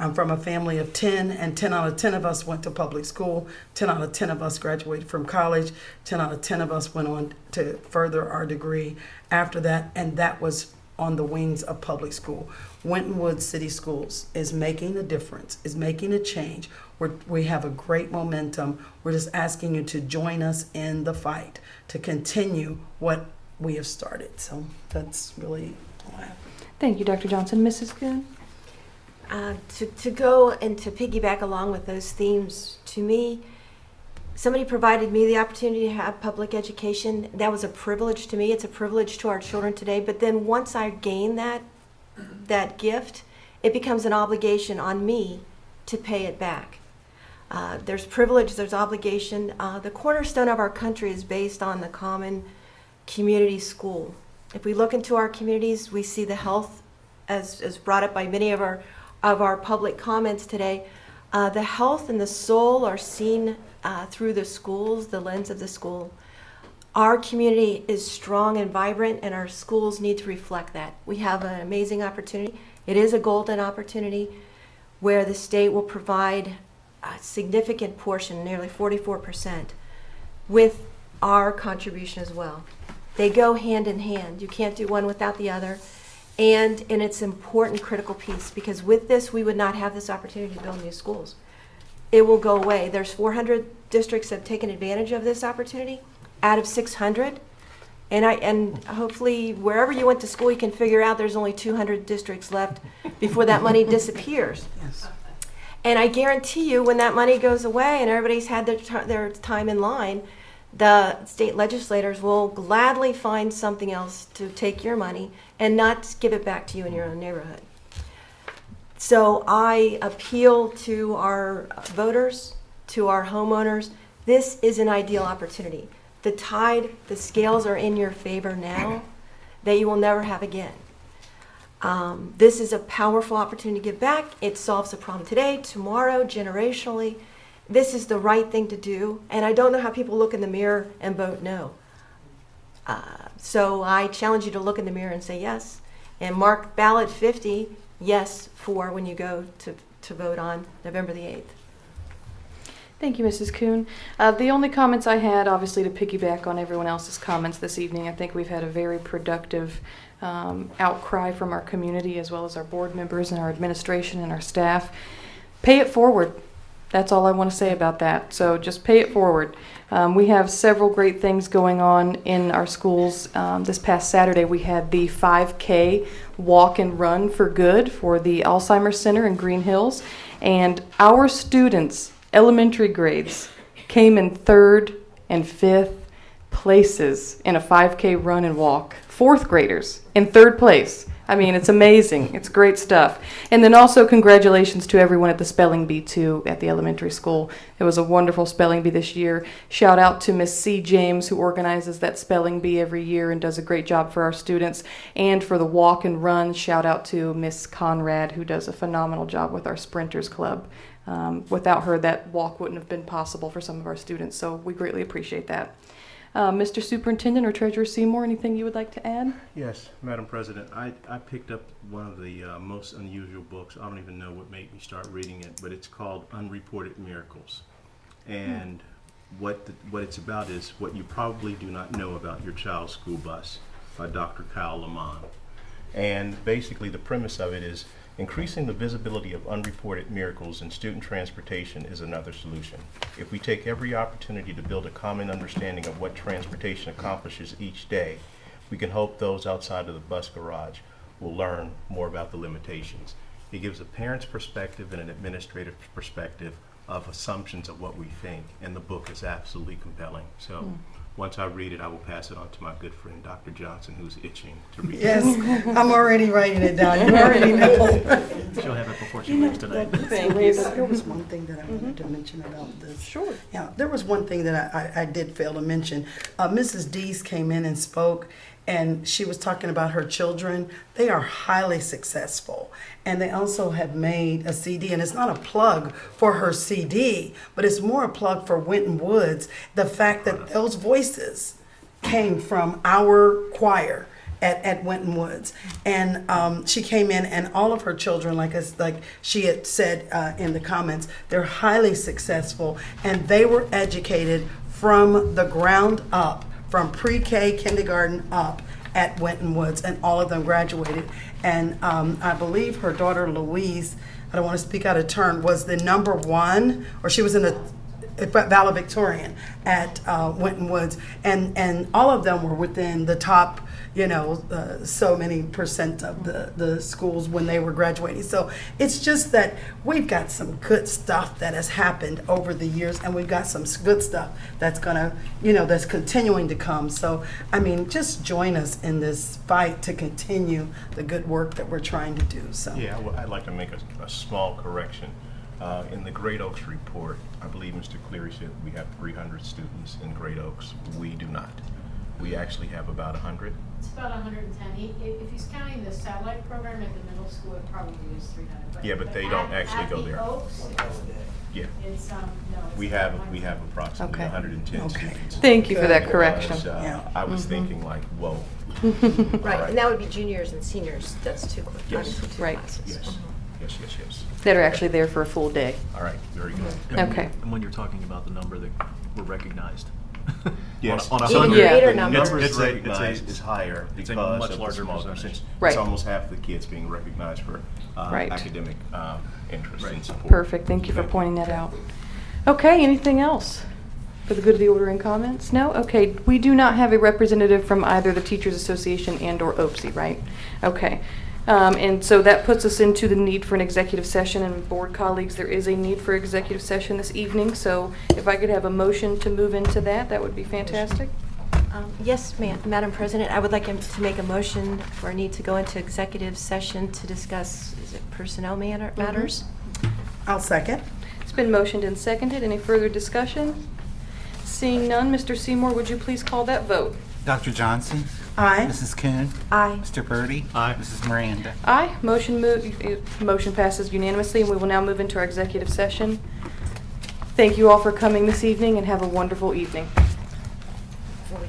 I'm from a family of 10, and 10 out of 10 of us went to public school. 10 out of 10 of us graduated from college. 10 out of 10 of us went on to further our degree after that, and that was on the wings of public school. Winton Woods City Schools is making a difference, is making a change. We have a great momentum. We're just asking you to join us in the fight to continue what we have started. So that's really all I have. Thank you, Dr. Johnson. Mrs. Kuhn? To go and to piggyback along with those themes, to me, somebody provided me the opportunity to have public education. That was a privilege to me. It's a privilege to our children today. But then once I gain that gift, it becomes an obligation on me to pay it back. There's privilege, there's obligation. The cornerstone of our country is based on the common community school. If we look into our communities, we see the health, as brought up by many of our public comments today. The health and the soul are seen through the schools, the lens of the school. Our community is strong and vibrant, and our schools need to reflect that. We have an amazing opportunity. It is a golden opportunity where the state will provide a significant portion, nearly 44%, with our contribution as well. They go hand in hand. You can't do one without the other. And it's an important critical piece, because with this, we would not have this opportunity to build new schools. It will go away. There's 400 districts that have taken advantage of this opportunity out of 600. And hopefully wherever you went to school, you can figure out there's only 200 districts left before that money disappears. Yes. And I guarantee you, when that money goes away and everybody's had their time in line, the state legislators will gladly find something else to take your money and not give it back to you in your own neighborhood. So I appeal to our voters, to our homeowners. This is an ideal opportunity. The tide, the scales are in your favor now that you will never have again. This is a powerful opportunity to give back. It solves a problem today, tomorrow, generationally. This is the right thing to do, and I don't know how people look in the mirror and vote no. So I challenge you to look in the mirror and say yes, and mark ballot 50 yes for when you go to vote on November the 8th. Thank you, Mrs. Kuhn. The only comments I had, obviously, to piggyback on everyone else's comments this evening, I think we've had a very productive outcry from our community, as well as our board members and our administration and our staff. Pay it forward. That's all I want to say about that. So just pay it forward. We have several great things going on in our schools. This past Saturday, we had the 5K walk and run for good for the Alzheimer's Center in Green Hills. And our students, elementary grades, came in 3rd and 5th places in a 5K run and walk. 4th graders in 3rd place. I mean, it's amazing. It's great stuff. And then also congratulations to everyone at the spelling bee, too, at the elementary school. It was a wonderful spelling bee this year. Shout out to Miss C. James, who organizes that spelling bee every year and does a great job for our students. And for the walk and run, shout out to Miss Conrad, who does a phenomenal job with our Sprinters Club. Without her, that walk wouldn't have been possible for some of our students, so we greatly appreciate that. Mr. Superintendent or Treasurer Seymour, anything you would like to add? Yes, Madam President. I picked up one of the most unusual books. I don't even know what made me start reading it, but it's called Unreported Miracles. And what it's about is what you probably do not know about your child's school bus by Dr. Kyle Lamont. And basically the premise of it is increasing the visibility of unreported miracles in student transportation is another solution. If we take every opportunity to build a common understanding of what transportation accomplishes each day, we can hope those outside of the bus garage will learn more about the limitations. It gives a parent's perspective and an administrative perspective of assumptions of what we think, and the book is absolutely compelling. So once I read it, I will pass it on to my good friend, Dr. Johnson, who's itching to read it. Yes, I'm already writing it down. You already know. She'll have it before she leaves tonight. There was one thing that I wanted to mention about this. Sure. Yeah, there was one thing that I did fail to mention. Mrs. Dees came in and spoke, and she was talking about her children. They are highly successful. And they also have made a CD, and it's not a plug for her CD, but it's more a plug for Winton Woods. The fact that those voices came from our choir at Winton Woods. And she came in, and all of her children, like she had said in the comments, they're highly successful, and they were educated from the ground up, from pre-K, kindergarten up at Winton Woods, and all of them graduated. And I believe her daughter Louise I don't want to speak out of turn, was the number one, or she was in a valedictorian at Winton Woods, and all of them were within the top, so many percent of the schools when they were graduating. So it's just that we've got some good stuff that has happened over the years, and we've got some good stuff that's gonna, that's continuing to come. So, I mean, just join us in this fight to continue the good work that we're trying to do. So yeah, well, I'd like to make a small correction. In the Great Oaks report, I believe Mr. Cleary said we have 300 students in Great Oaks. We do not. We actually have about 100. It's about 110. If he's counting the satellite program at the middle school, it probably is 300. Yeah, but they don't actually go there. Oaks, yeah. It's, no, it's we have approximately Okay. 110 students. Thank you for that correction. I was thinking like, whoa. Right, and that would be juniors and seniors. That's two Yes. Right. classes. Yes. Yes. That are actually there for a full day. All right, very good. Okay. And when you're talking about the number that were recognized. Yes. On a Even 100. greater The numbers. numbers It's a- recognized is higher it's a because much of the larger small percentage. percentage. Right. It's almost half the kids being recognized for Right. academic interest and support. Perfect. Thank you for pointing that out. Okay, anything else for the good of the order and comments? No? Okay, we do not have a representative from either the Teachers Association and or OPSE, right? Okay. And so that puts us into the need for an executive session, and board colleagues, there is a need for executive session this evening, so if I could have a motion to move into that, that would be fantastic. Yes, Madam President, I would like to make a motion for a need to go into executive session to discuss, is it personnel matters? I'll second. It's been motioned and seconded. Any further discussion? Seeing none, Mr. Seymour, would you please call that vote? Dr. Johnson? Aye. Mrs. Kuhn? Aye. Mr. Birdie? Aye. Mrs. Miranda? Aye. Motion passes unanimously, and we will now move into our executive session. Thank you all for coming this evening, and have a wonderful evening. Before we